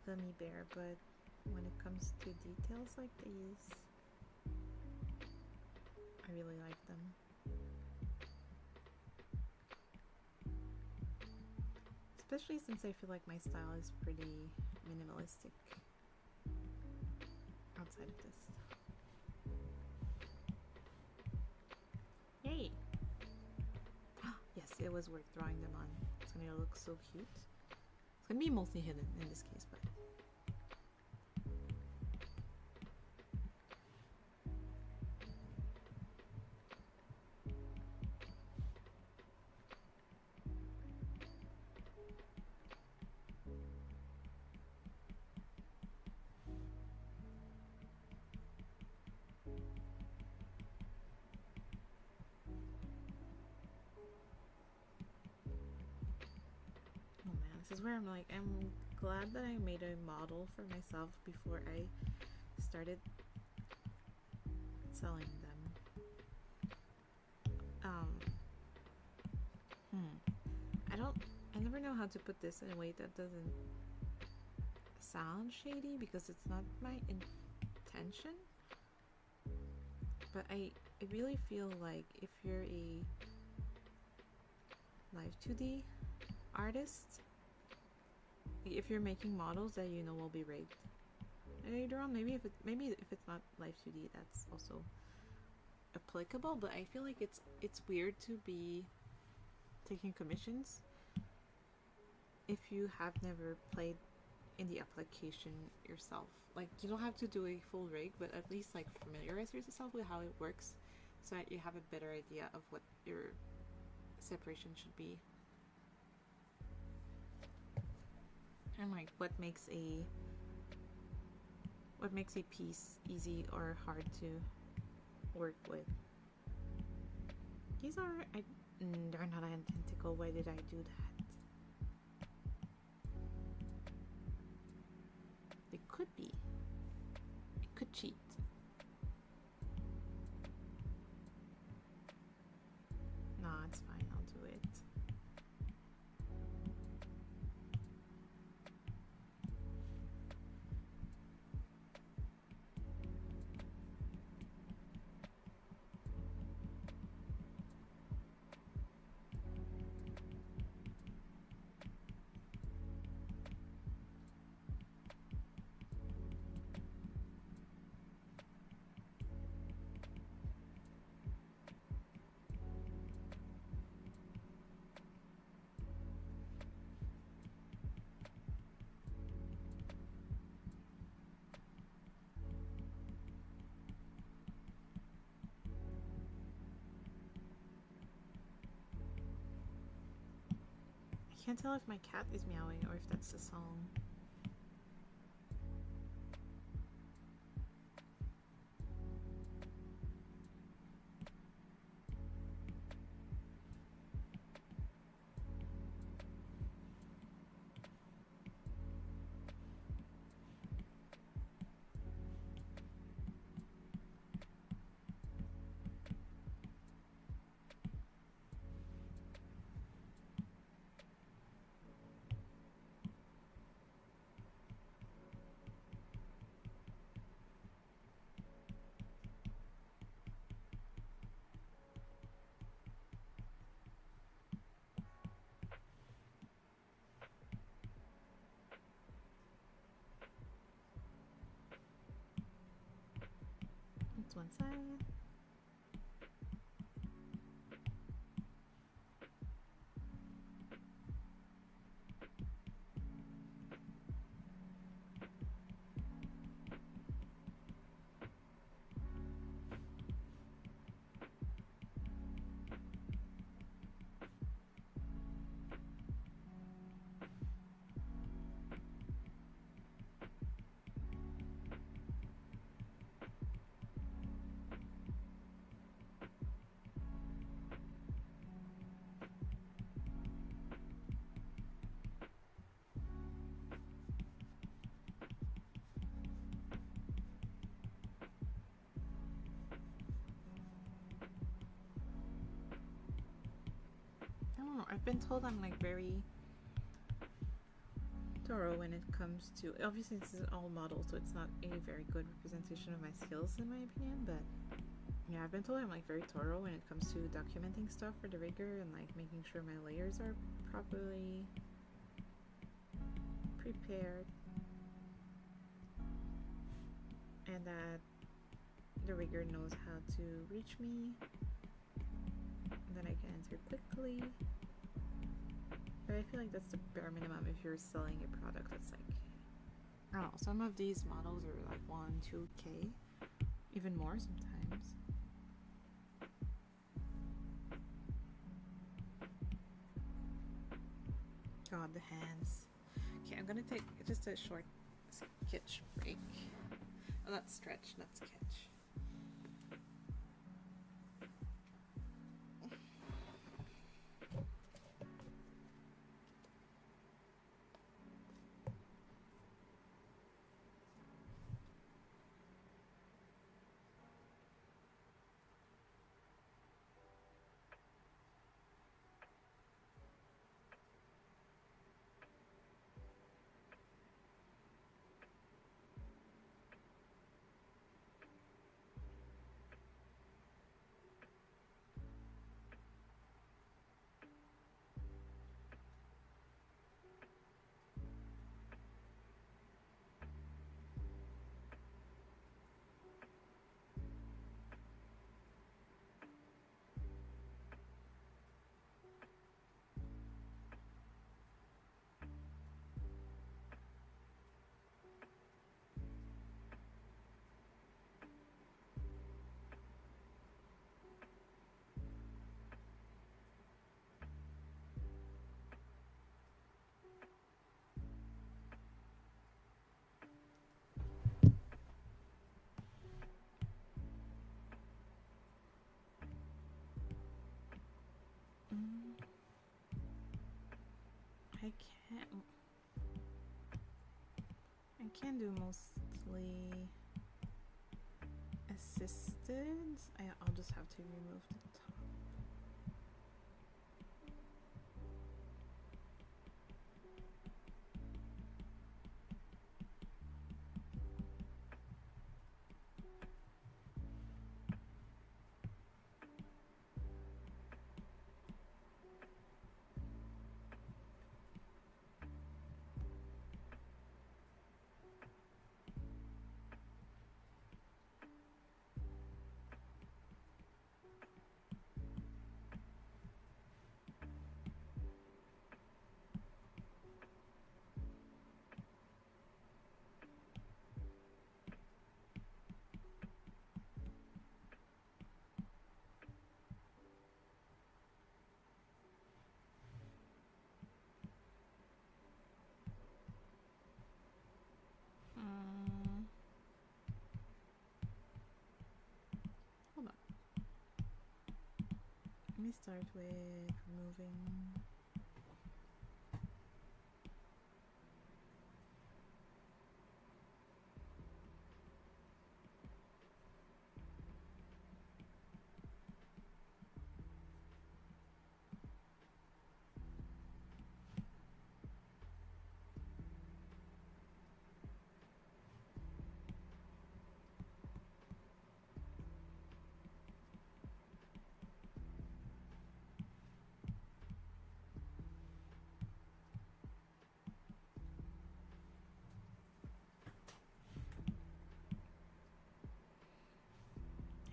gummy bear, but when it comes to details like these, I really like them. Especially since I feel like my style is pretty minimalistic outside of this. Yay! Yes, it was worth drawing them on. It's gonna look so cute. It's gonna be mostly hidden in this case, but oh man, this is where I'm like, I'm glad that I made a model for myself before I started selling them. I never know how to put this in a way that doesn't sound shady because it's not my intention. But I really feel like if you're a live 2D artist, if you're making models that you know will be rigged later on, maybe if it's not live 2D, that's also applicable. But I feel like it's weird to be taking commissions if you have never played in the application yourself. Like, you don't have to do a full rig, but at least like familiarize yourself with how it works so that you have a better idea of what your separation should be and like what makes a piece easy or hard to work with. These are they're not identical. Why did I do that? It could be. It could cheat. Nah, it's fine. I'll do it. I can't tell if my cat is meowing or if that's the song. That's one side. I don't know, I've been told I'm like very thorough when it comes to, obviously this is all model, so it's not a very good representation of my skills in my opinion, but yeah, I've been told I'm like very thorough when it comes to documenting stuff for the rigger and like making sure my layers are properly prepared and that the rigger knows how to reach me and that I can enter quickly. But I feel like that's the bare minimum if you're selling a product that's like, I don't know, some of these models are like 1-2K, even more sometimes. God, the hands. Okay, I'm gonna take just a short sketch break. Oh, not stretch, not sketch. I can do mostly assisted. I'll just have to remove the top. Hold on. Let me start with removing.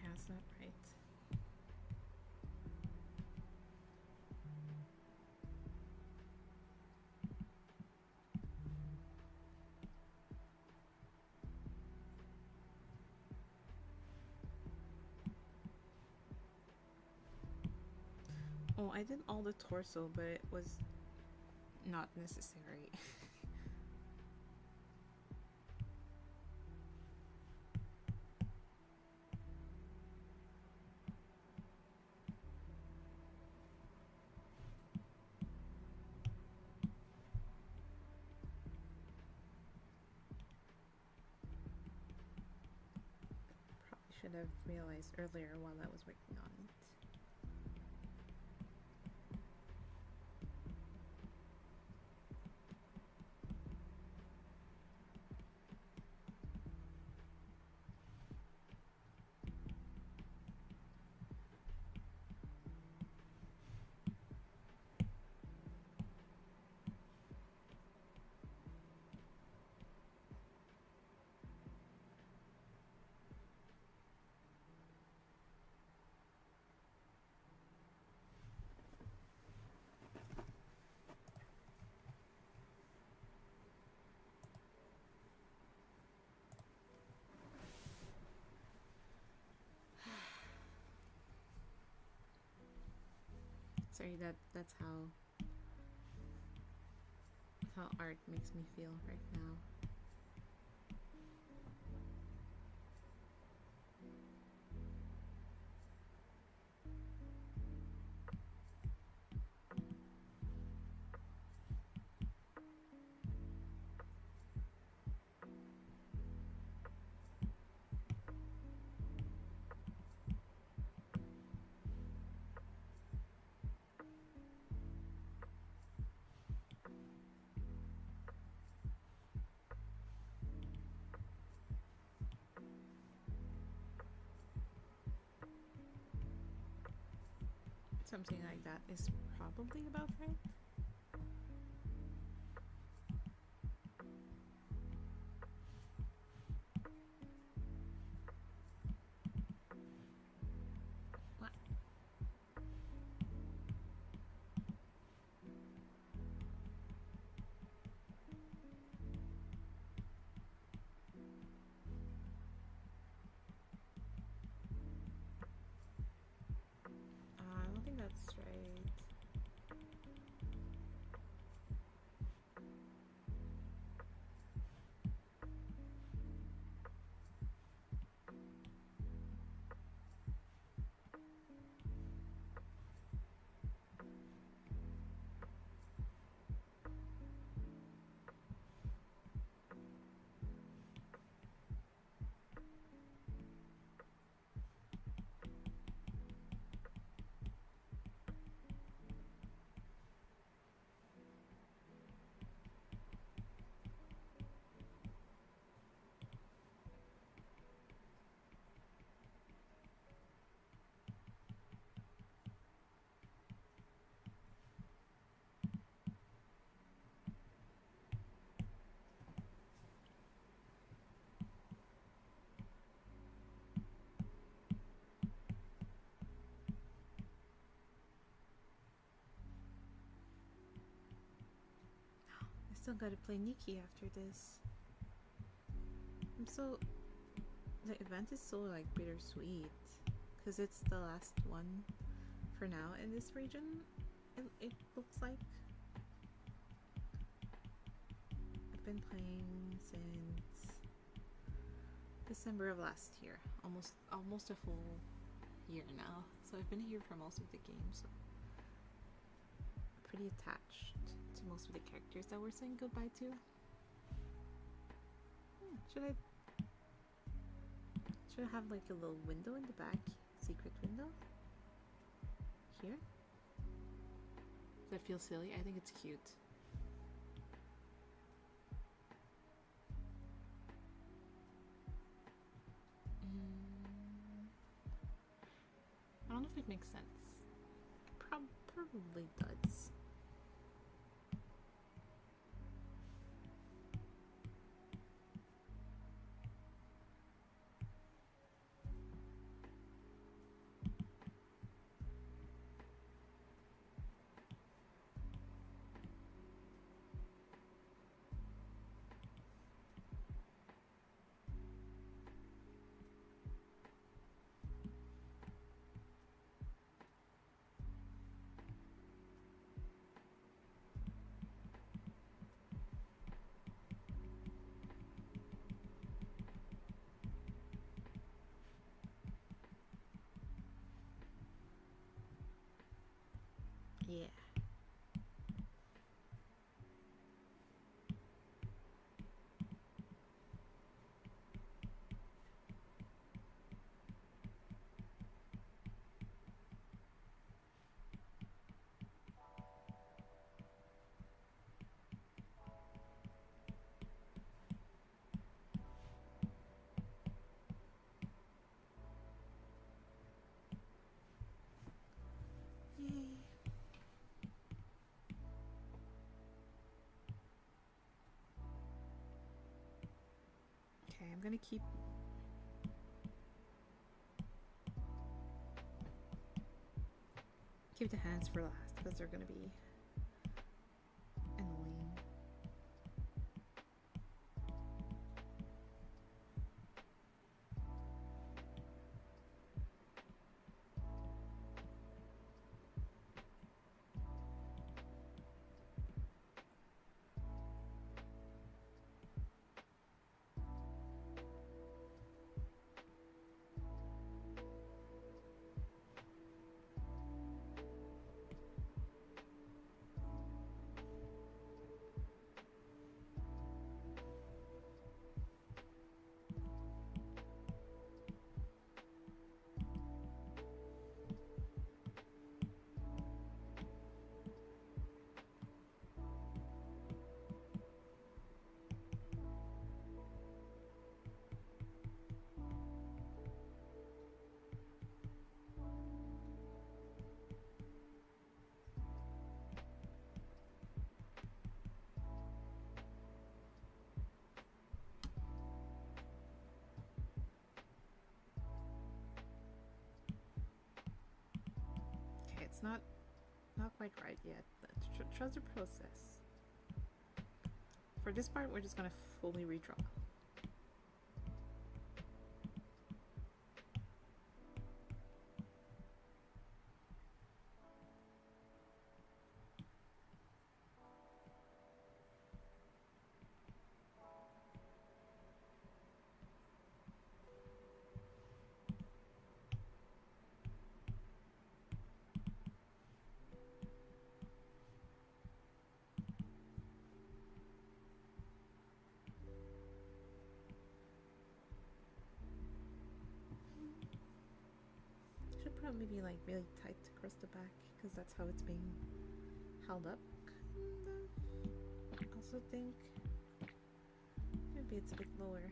Yeah, it's not right. Oh, I did all the torso, but it was not necessary. Probably should have realized earlier while I was working on it. Sorry, that's how art makes me feel right now. Something like that is probably about right. What? I don't think that's right. I still gotta play Nikki after this. The event is so like bittersweet because it's the last one for now in this region. It looks like I've been playing since December of last year, almost a full year now. So I've been here for most of the game, so pretty attached to most of the characters that we're saying goodbye to. Should I have like a little window in the back? Secret window? Here? Does that feel silly? I think it's cute. I don't know if it makes sense. Probably does. Yeah. Yay. Okay, I'm gonna keep the hands for last because they're gonna be annoying. not quite right yet. Trust the process. For this part, we're just gonna fully redraw. Should probably be like really tight across the back because that's how it's being held up. I also think maybe it's a bit lower.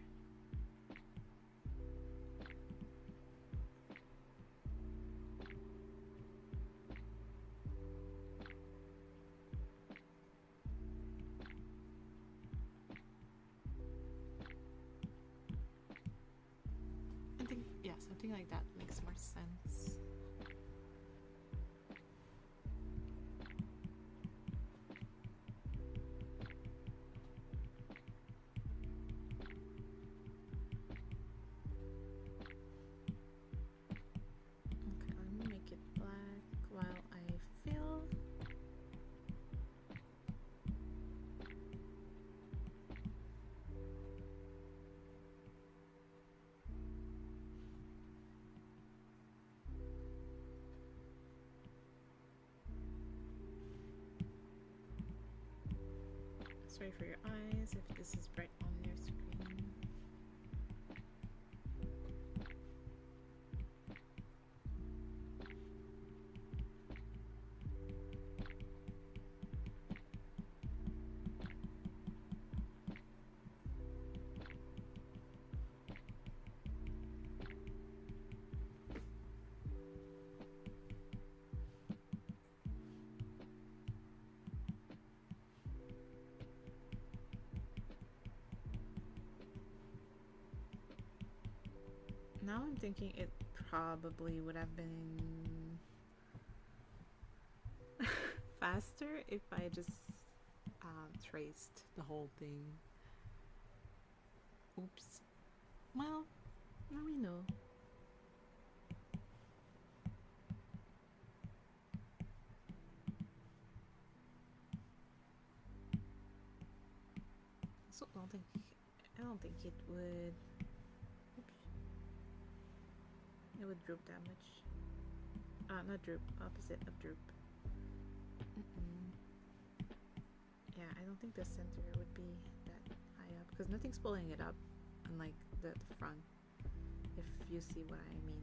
I think, yeah, something like that makes more sense. Okay, I'm gonna make it black while I fill. Sorry for your eyes if this is bright on your screen. Now I'm thinking it probably would have been faster if I just traced the whole thing. Oops. Well, now we know. So I don't think it would. Oops. It would droop that much. Not droop. Opposite of droop. Yeah, I don't think the center would be that high up because nothing's pulling it up, unlike the front. If you see what I mean.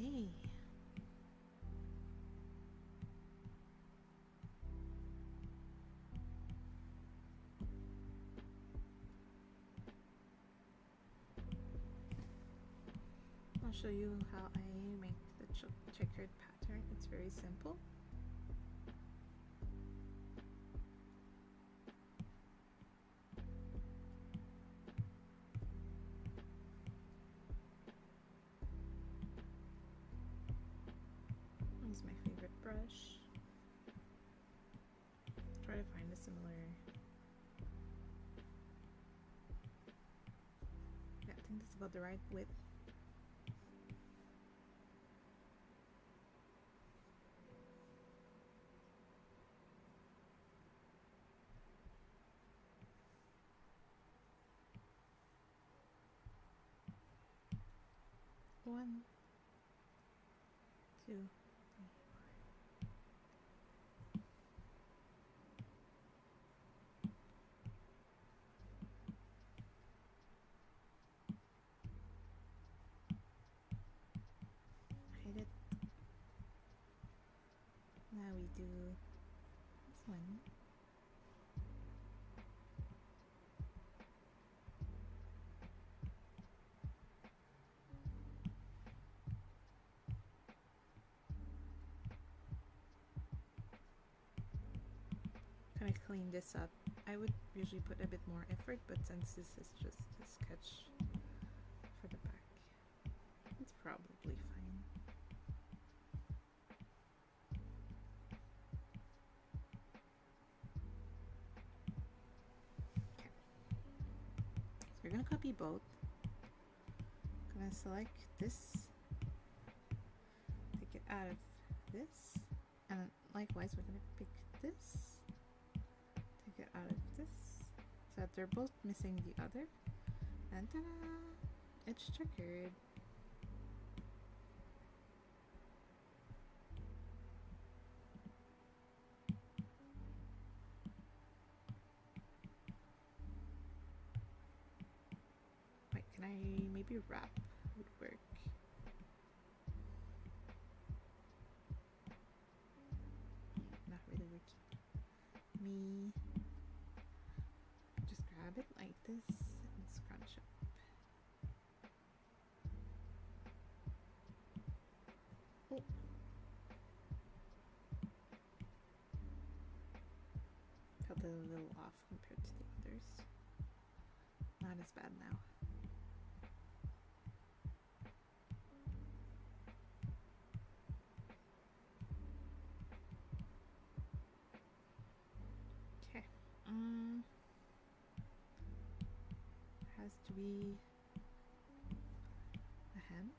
Yay. I'll show you how I make the checkered pattern. It's very simple. This is my favorite brush. Try to find a similar. Yeah, I think that's about the right width. One, two, three, 4. kind of clean this up. I would usually put a bit more effort, but since this is just a sketch for the back, it's probably fine. Okay. So we're gonna copy both. I'm gonna select this, take it out of this, and likewise we're gonna pick this, take it out of this, so that they're both missing the other, and ta-da! It's checkered. Wait, can I maybe wrap would work? Not really working. Me just grab it like this and scrunch up. Oh. Felt a little off compared to the others. Not as bad now. Okay. Has to be a hen.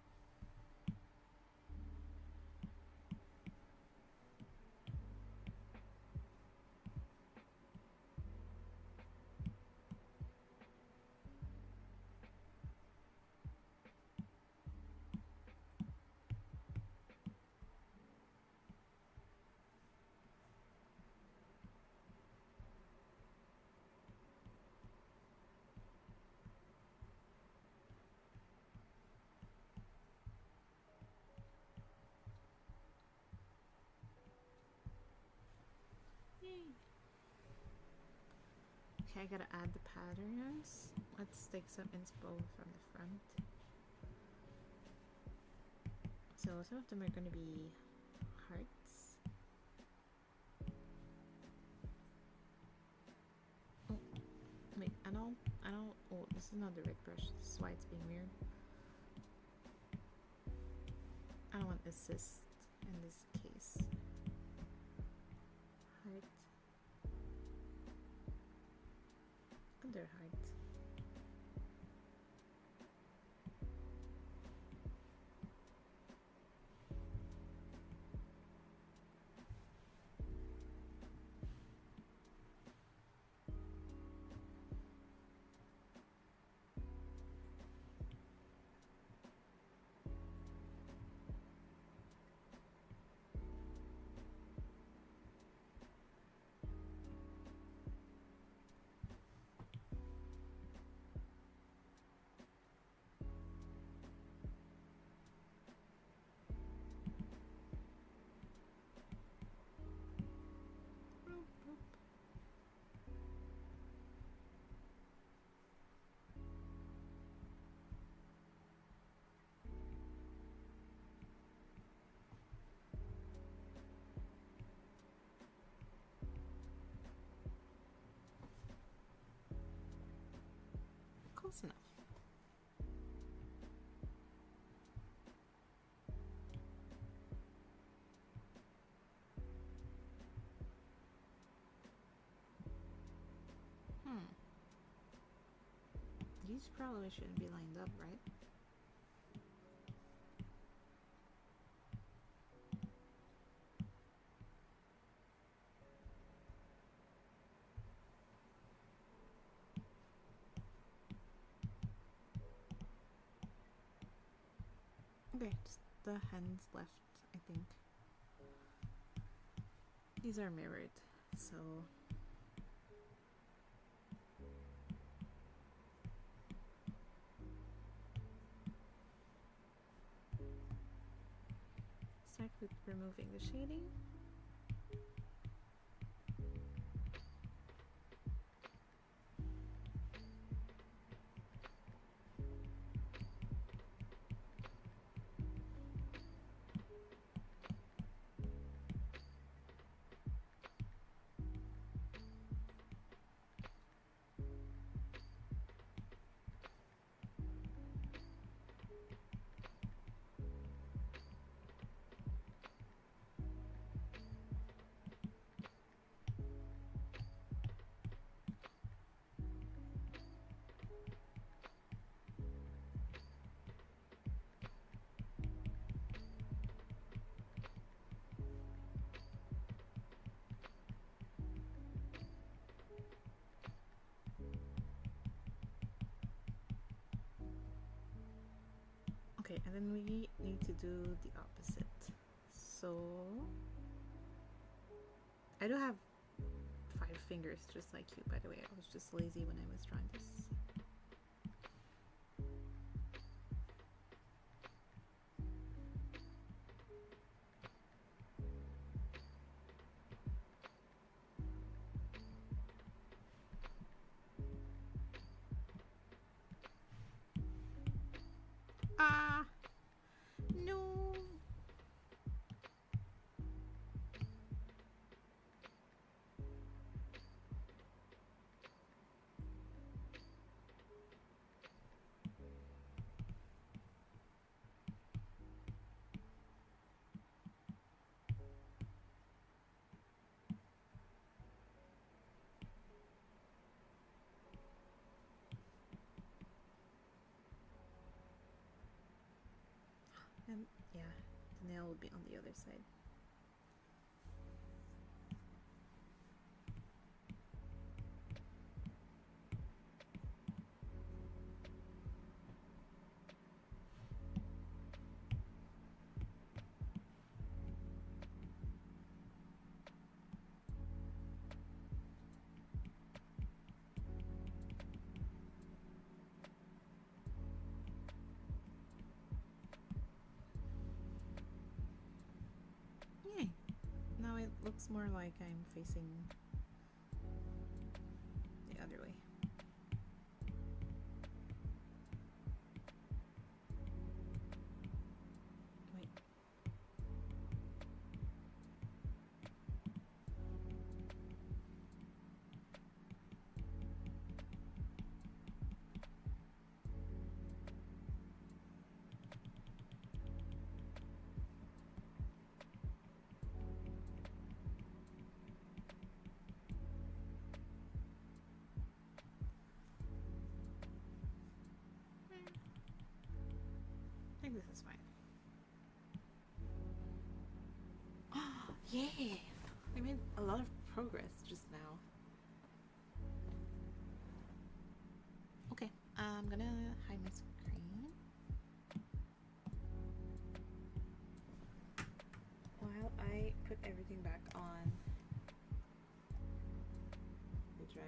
Okay, I gotta add the patterns. Let's take some inspo from the front. So some of them are gonna be hearts. Oh, wait, I don't, oh, this is not the right brush. This is why it's being weird. I don't want assist in this case. Heart. Under heart. Close enough. These probably shouldn't be lined up, right? Okay, just the hens left, I think. These are mirrored, so start with removing the shading. And then we need to do the opposite. So I do have 5 fingers just like you, by the way. I was just lazy when I was drawing this. Ah! No! And yeah, the nail will be on the other side. Yay! Now it looks more like I'm facing the other way. Wait. I think this is fine. Yay! I made a lot of progress just now. Okay, I'm gonna hide my screen while I put everything back on the drive.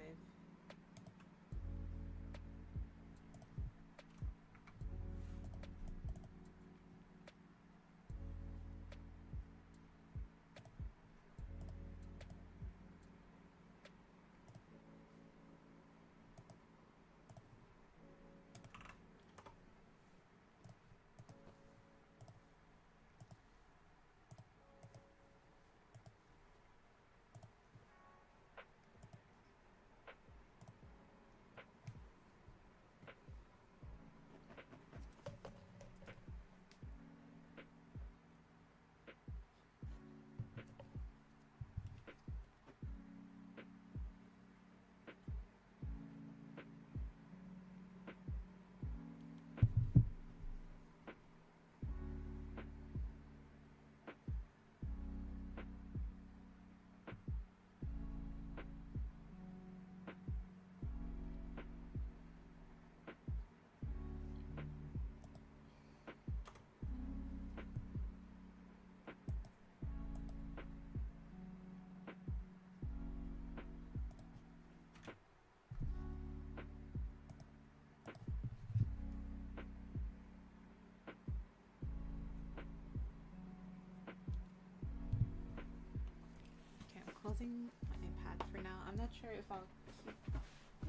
Closing my pad for now. I'm not sure if I'll keep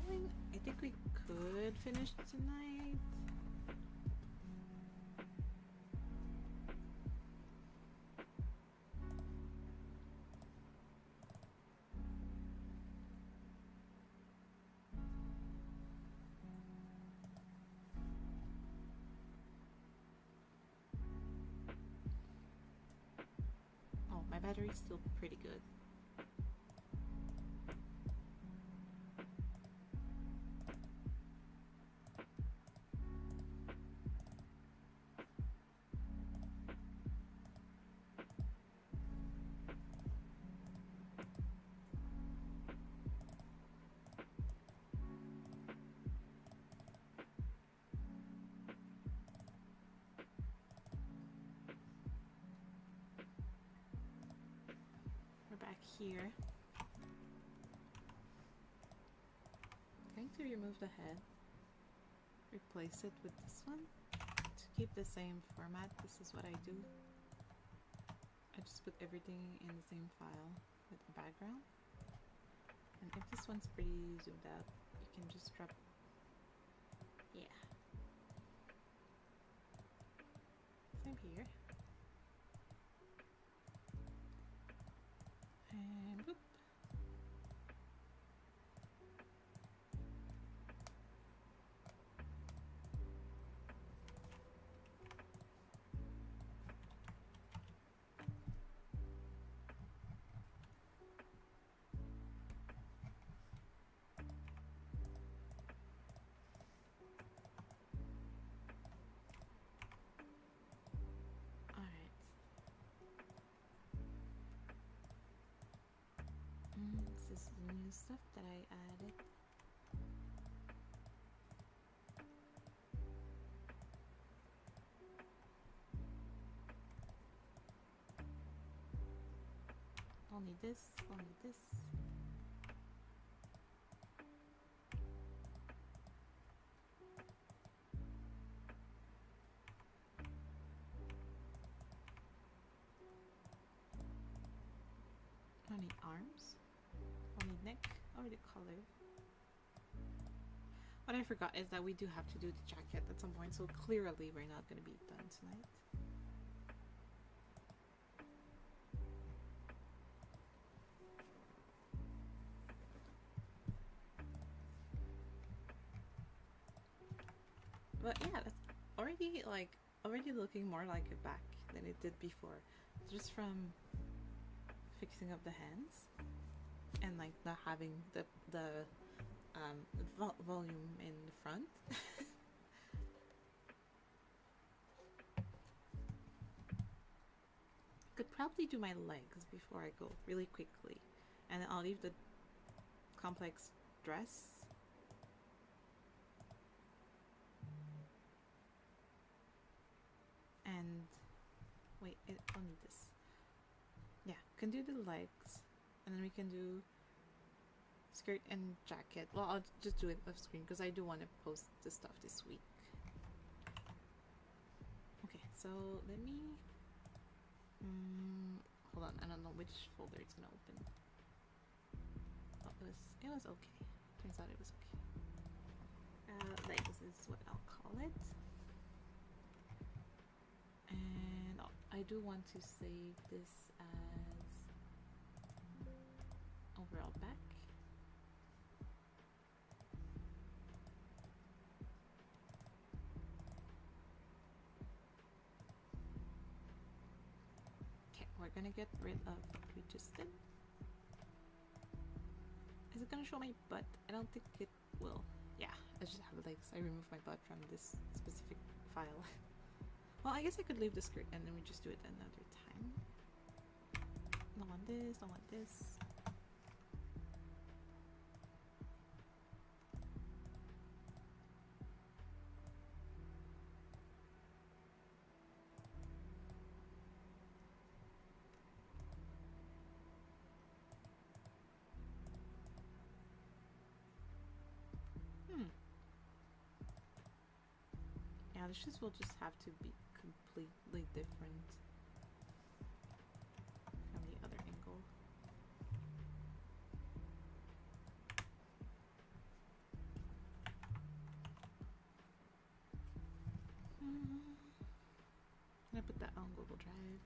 going. I think we could finish tonight. Oh, my battery's still pretty good. here. I'm going to remove the head, replace it with this one. To keep the same format, this is what I do. I just put everything in the same file with the background. And if this one's pretty zoomed out, you can just drop, yeah. Same here. And boop. This is the new stuff that I added. I'll need this, I'll need this. I need arms. I need neck. Already colored. What I forgot is that we do have to do the jacket at some point, so clearly we're not going to be done tonight. But yeah, that's already looking more like a back than it did before. Just from fixing up the hands and like not having the volume in the front. Could probably do my legs before I go really quickly, and then I'll leave the complex dress. And wait, I'll need this. Yeah, can do the legs, and then we can do skirt and jacket. Well, I'll just do it off screen because I do want to post the stuff this week. Okay, so let me hold on. I don't know which folder it's gonna open. Oh, it was okay. Turns out it was okay. Legs is what I'll call it. And I do want to save this as overall back. Okay, we're gonna get rid of what we just did. Is it gonna show my butt? I don't think it will. Yeah, I just have legs. I removed my butt from this specific file. Well, I guess I could leave the skirt and then we just do it another time. Don't want this, don't want this. Yeah, the shoes will just have to be completely different from the other angle. I'm gonna put that on Google Drive.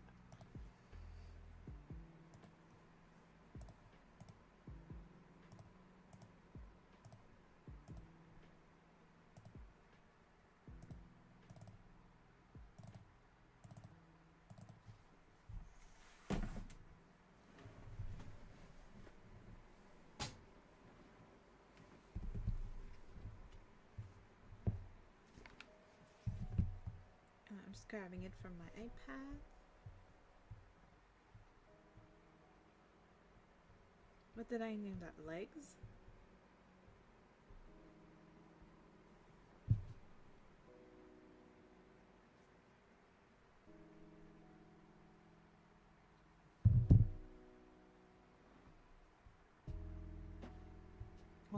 I'm just grabbing it from my iPad. What did I name that? Legs?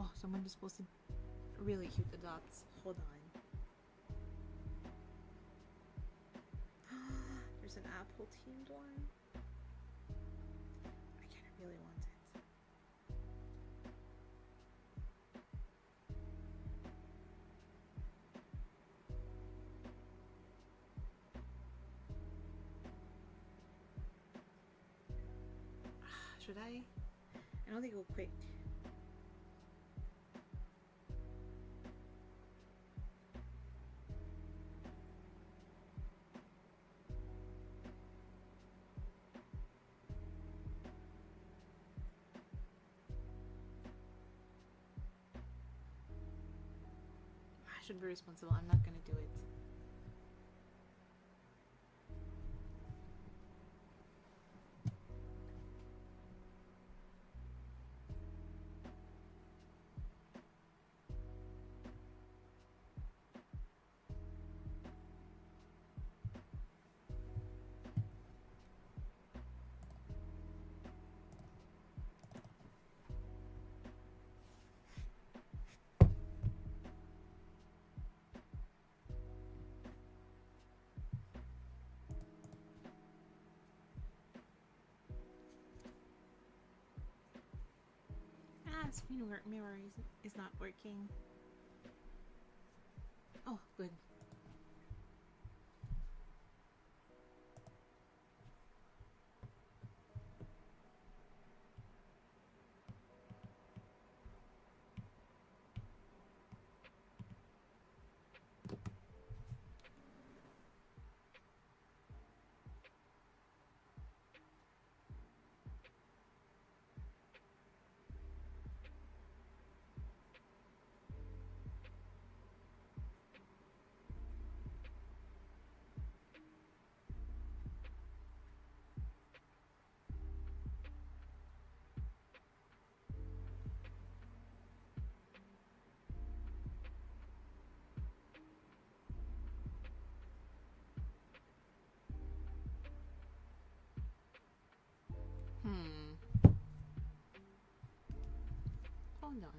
Oh, someone just posted really cute the dots. Hold on. There's an Apple themed one. I kind of really want it. Should I? I don't think it'll quick. I should be responsible. I'm not gonna do it. Screen mirror is not working. Oh, good. Hold on.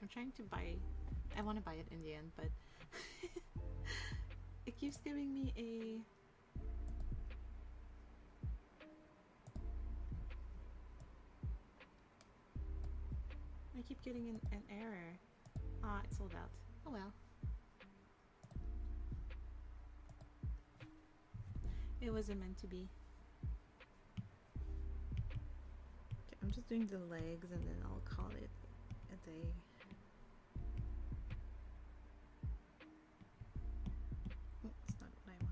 I'm trying to buy. I want to buy it in the end, but it keeps giving me a. I keep getting an error. Ah, it's sold out. Oh well. It wasn't meant to be. Okay, I'm just doing the legs and then I'll call it a day. Oh, it's not what I want.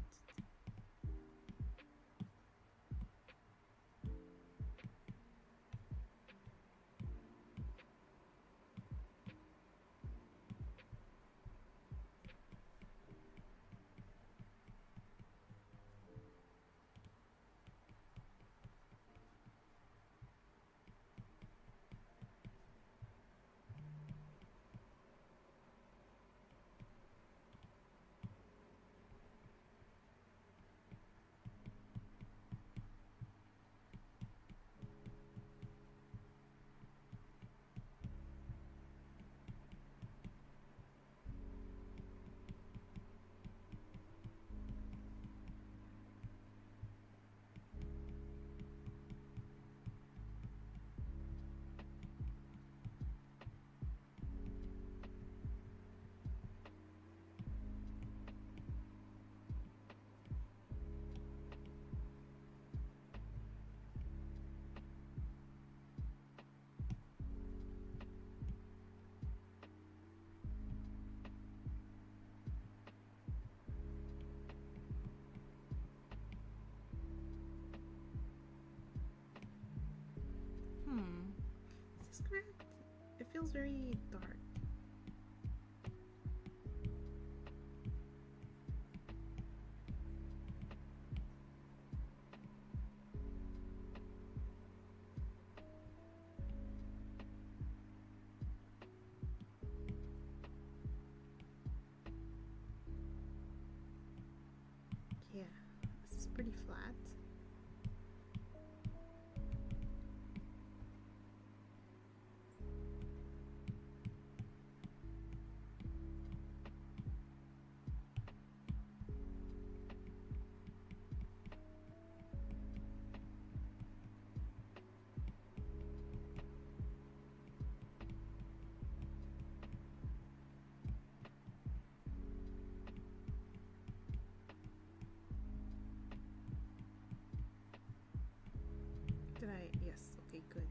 Is this correct? It feels very dark. Yeah, this is pretty flat. Did I? Yes. Okay, good.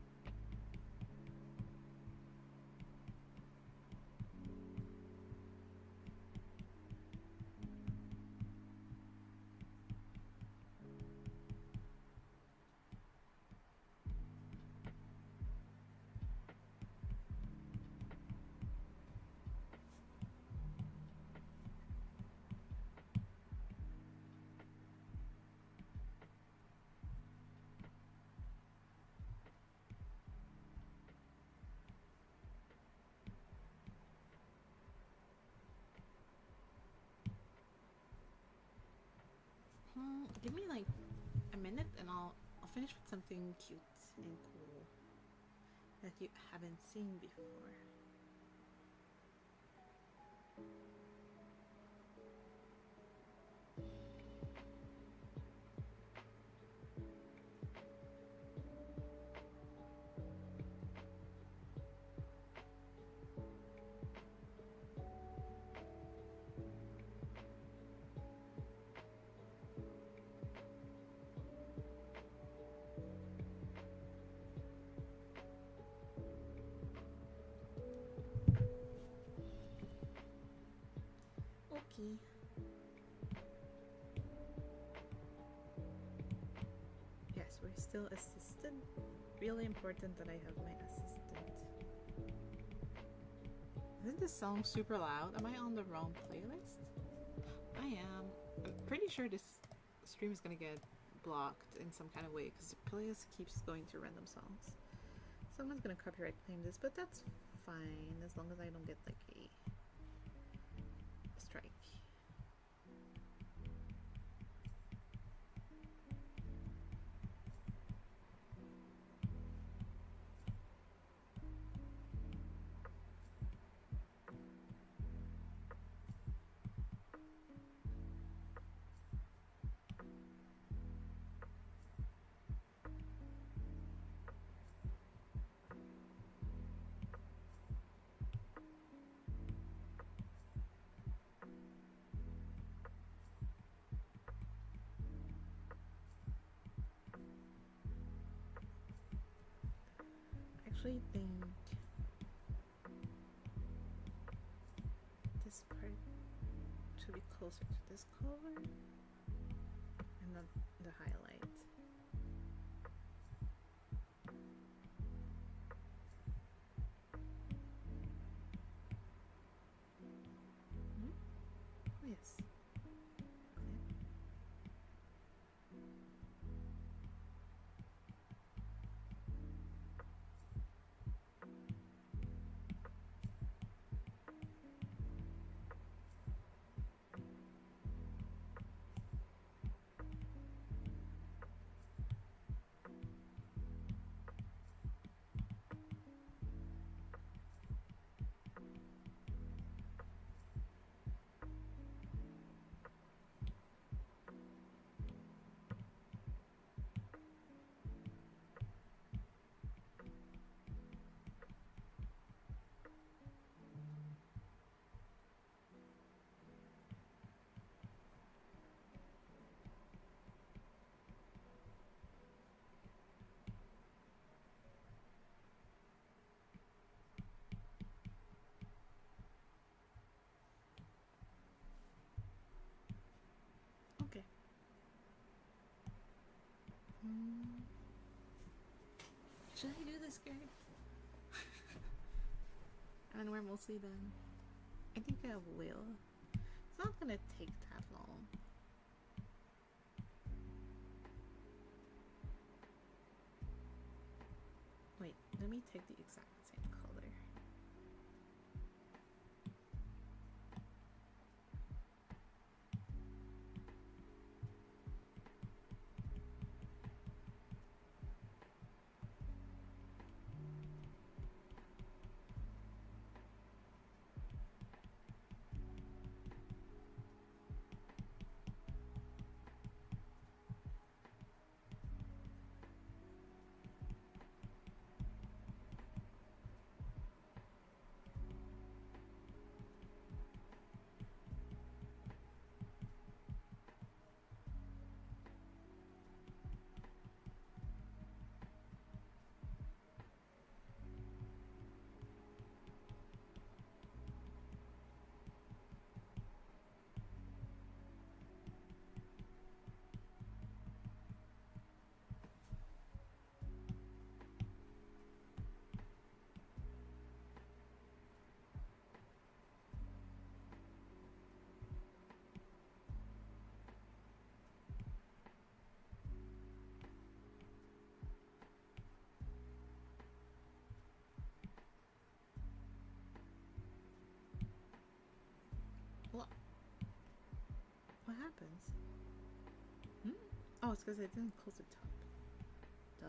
Give me like a minute and I'll finish with something cute and cool that you haven't seen before. Okay. Yes, we're still assisted. Really important that I have my assistant. Isn't this song super loud? Am I on the wrong playlist? I am. I'm pretty sure this stream is gonna get blocked in some kind of way because the playlist keeps going to random songs. Someone's gonna copyright claim this, but that's fine as long as I don't get like a strike. I actually think this part should be closer to this color and not the highlight. Oh, yes. Okay. Should I do this skirt? And we're mostly done. I think I will. It's not gonna take that long. Wait, let me take the exact same color. happens? Oh, it's because I didn't close the top. Duh.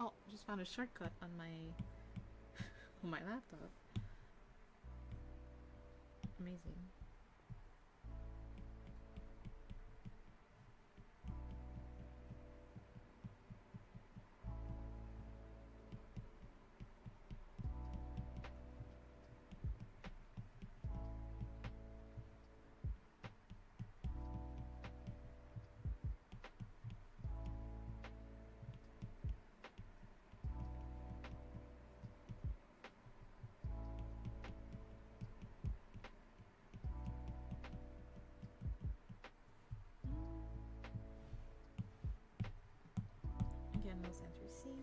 Oh, just found a shortcut on my on my laptop. Amazing. Again, no center seam.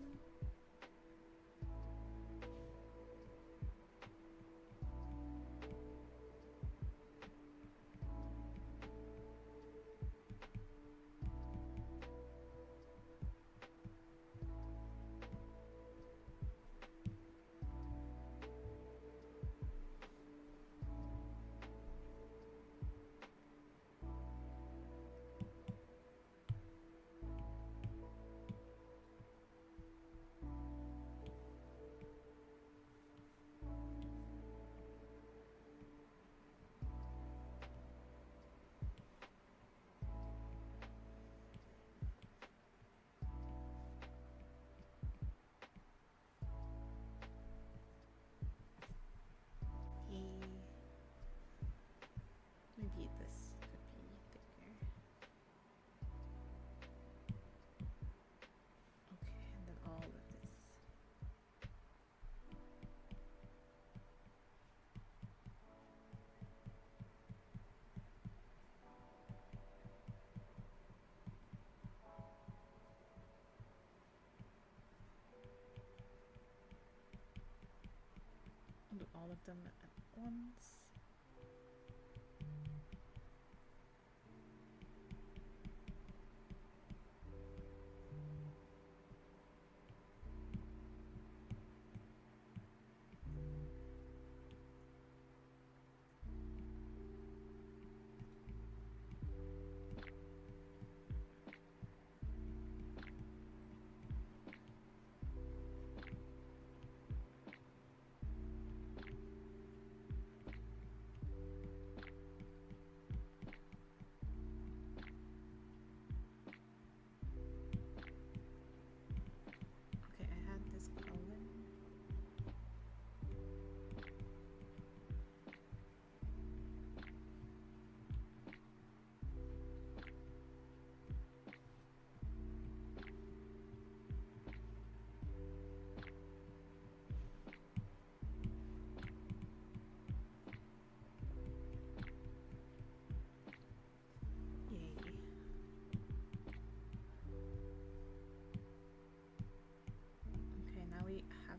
Maybe this could be bigger. Okay, and then all of this. I'll do all of them at once.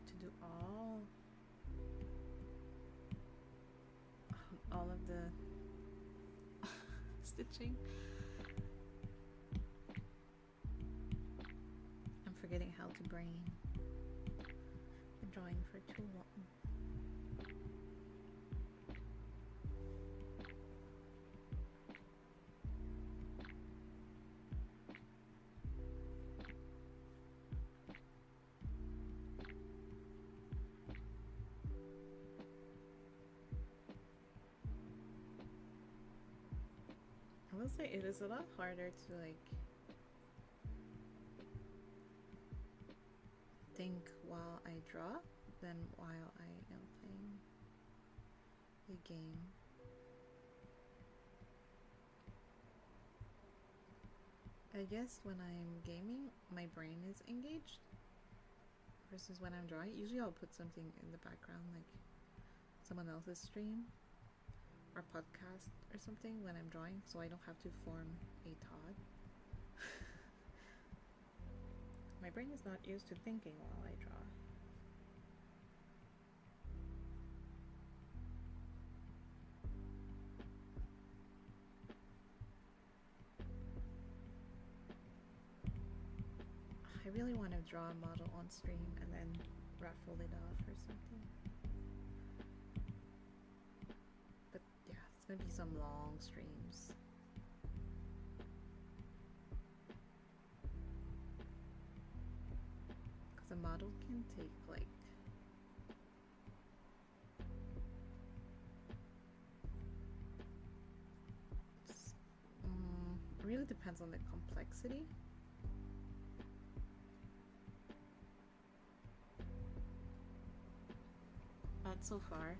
To do all of the stitching. I'm forgetting how to brain. Been drawing for too long. I will say it is a lot harder to like think while I draw than while I am playing the game. I guess when I'm gaming, my brain is engaged versus when I'm drawing. Usually I'll put something in the background, like someone else's stream or podcast or something when I'm drawing, so I don't have to form a thought. My brain is not used to thinking while I draw. I really want to draw a model on stream and then raffle it off or something. But yeah, it's gonna be some long streams. Because a model can take like it really depends on the complexity. But so far,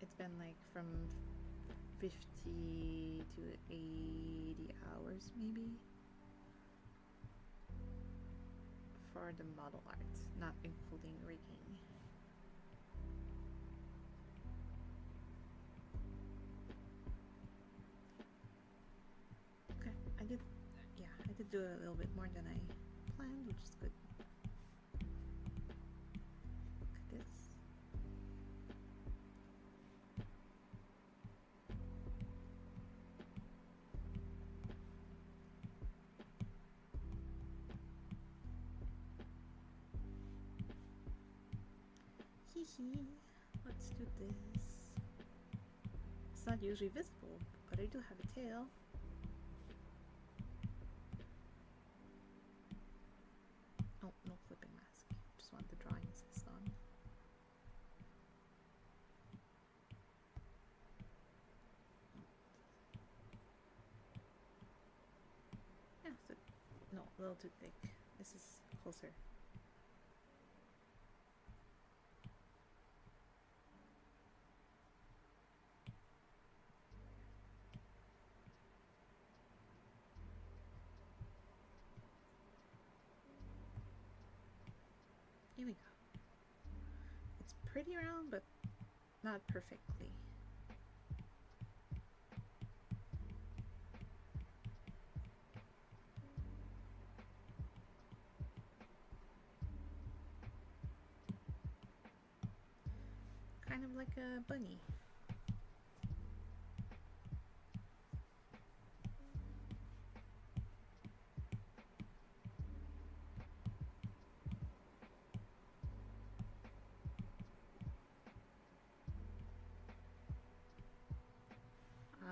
it's been like from 50 to 80 hours maybe for the model art, not including rigging. Okay, I did do a little bit more than I planned, which is good. Look at this. Hee, let's do this. It's not usually visible, but I do have a tail. Oh, no flipping mask. Just want the drawings done. Yeah, so, no, a little too thick. This is closer. Here we go. It's pretty round, but not perfectly. Kind of like a bunny.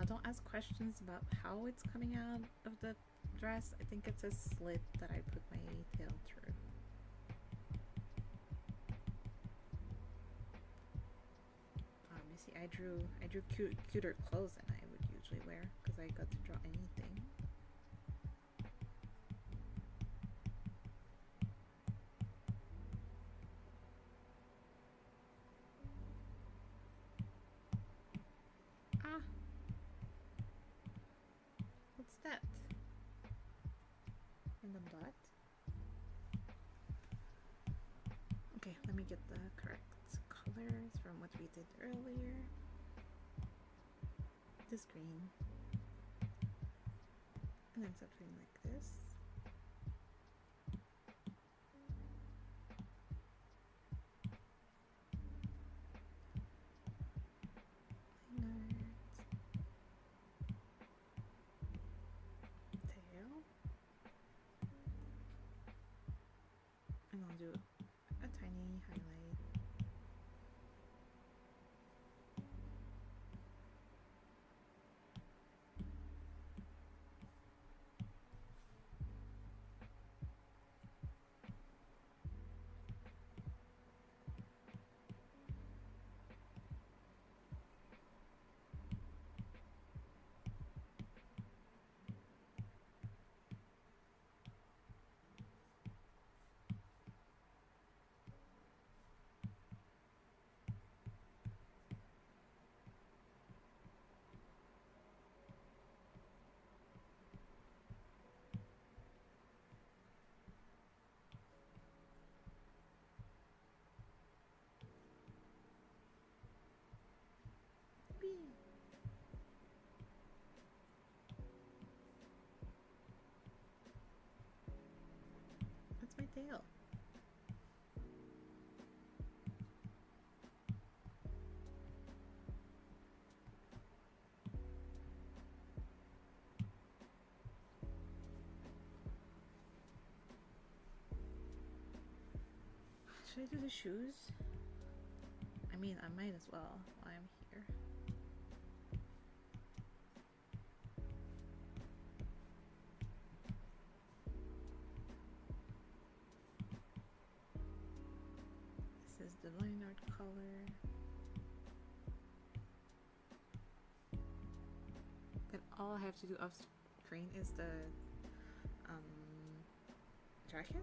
Don't ask questions about how it's coming out of the dress. I think it's a slit that I put my tail through. You see, I drew cuter clothes than I would usually wear because I got to draw anything. Ah. What's that? Random dot. Okay, let me get the correct colors from what we did earlier. This green. And then something like this. And I'll do a tiny highlight. file. Should I do the shoes? I mean, I might as well while I'm here. This is the line art color. Then all I have to do off screen is the jacket,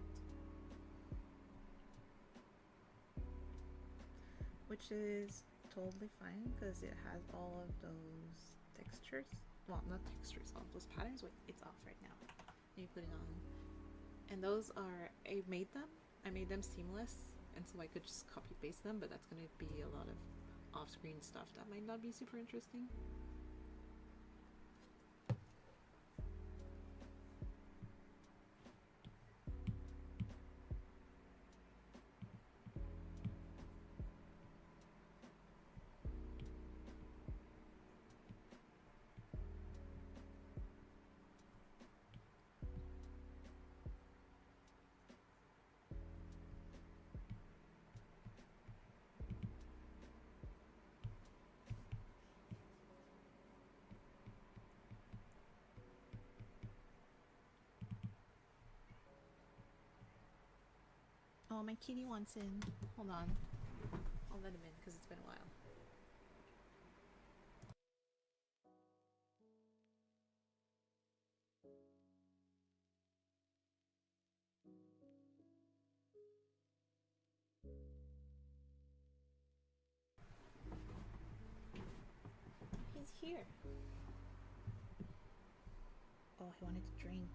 which is totally fine because it has all of those textures. Well, not textures, all of those patterns. Wait, it's off right now. You put it on, and those are I made them seamless, and so I could just copy paste them. But that's gonna be a lot of off-screen stuff that might not be super interesting. Oh, my kitty wants in. Hold on. I'll let him in because it's been a while. He's here. Oh, he wanted to drink.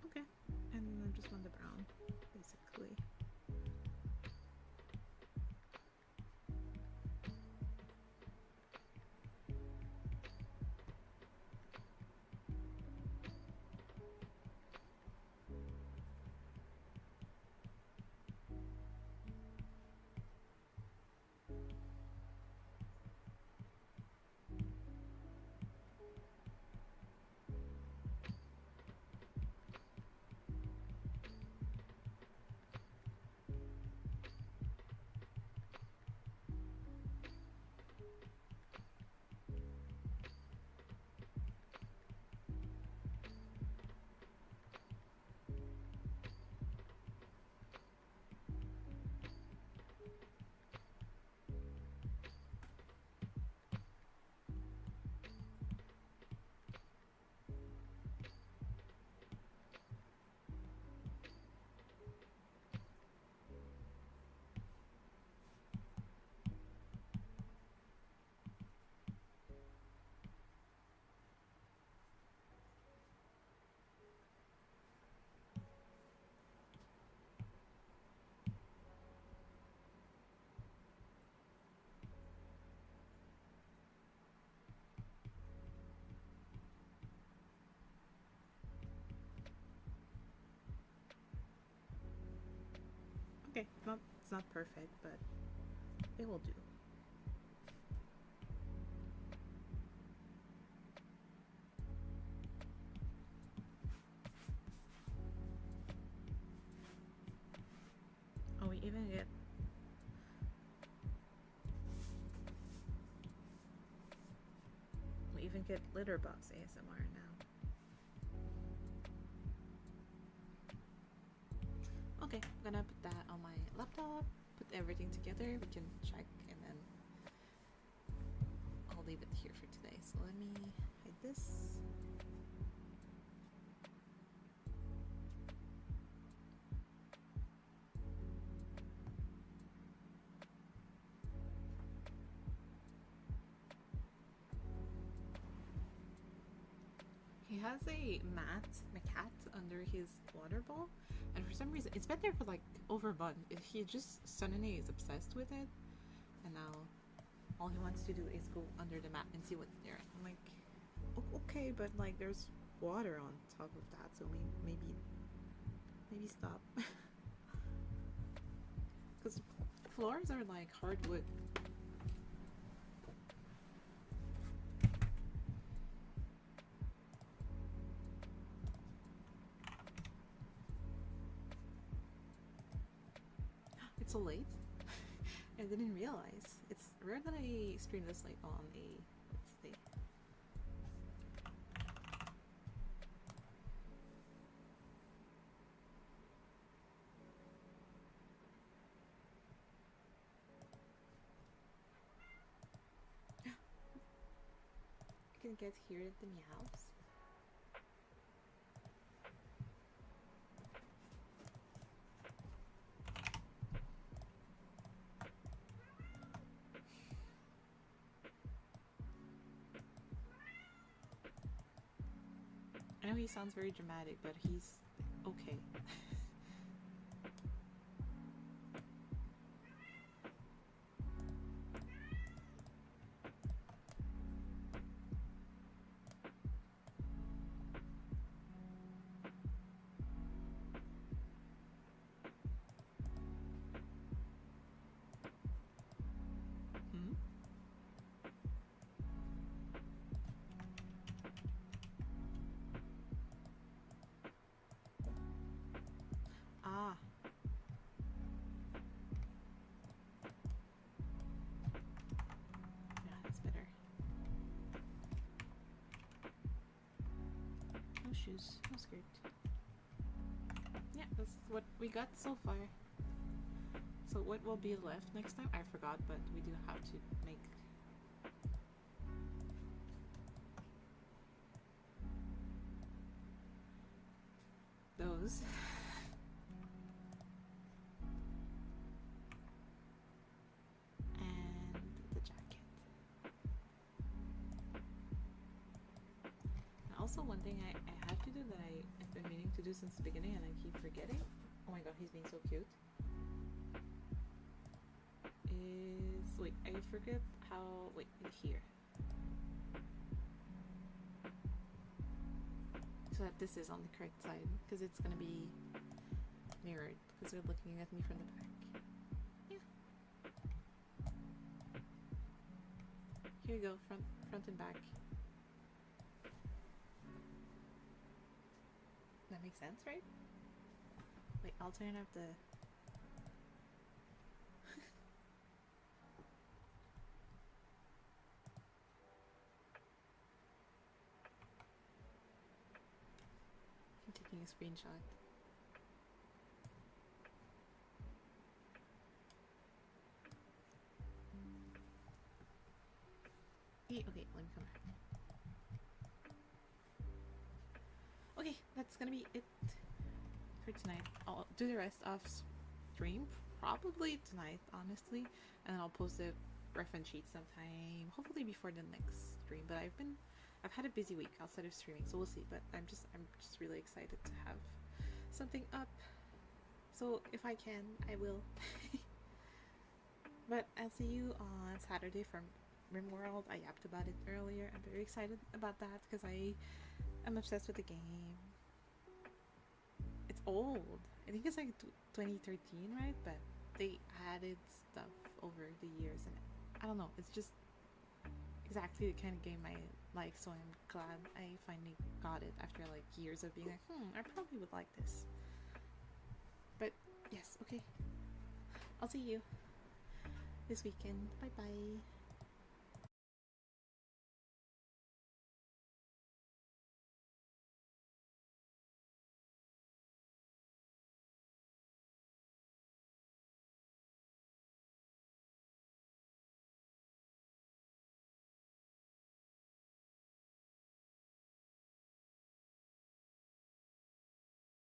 Okay, and I just want the brown, basically. Okay, it's not perfect, but it will do. Oh, we even get litter box ASMR now. Okay, I'm gonna put that on my laptop, put everything together, we can check, and then I'll leave it here for today. So let me hide this. has a cat under his water bowl, and for some reason it's been there for like over a month. He just suddenly is obsessed with it, and now all he wants to do is go under the mat and see what's there. I'm like, okay, but like there's water on top of that, so maybe stop. Because floors are like hardwood. It's so late. I didn't realize. It's rare that I stream this late on a Wednesday. I can get hear the meows. I know he sounds very dramatic, but he's okay. Hmm? Ah. Yeah, that's better. No shoes, no skirt. Yeah, that's what we got so far. So what will be left next time? I forgot, but we do have to make those. And the jacket. And also one thing I have to do that I've been meaning to do since the beginning and I keep forgetting. Oh my god, he's being so cute. Is wait, I forget how here. So that this is on the correct side, because it's gonna be mirrored because they're looking at me from the back. Yeah. Here you go, front and back. That makes sense, right? Wait, I'll turn up the I'm taking a screenshot. Hey, okay, let me come back. Okay, that's gonna be it for tonight. I'll do the rest of stream probably tonight, honestly, and then I'll post a reference sheet sometime, hopefully before the next stream. But I've had a busy week outside of streaming, so we'll see. But I'm just really excited to have something up. So if I can, I will. But I'll see you on Saturday from RimWorld. I yapped about it earlier. I'm very excited about that because I'm obsessed with the game. It's old. I think it's like 2013, right? But they added stuff over the years, and I don't know. It's just exactly the kind of game I like. So I'm glad I finally got it after like years of being like, I probably would like this. But yes, okay. I'll see you this weekend. Bye bye.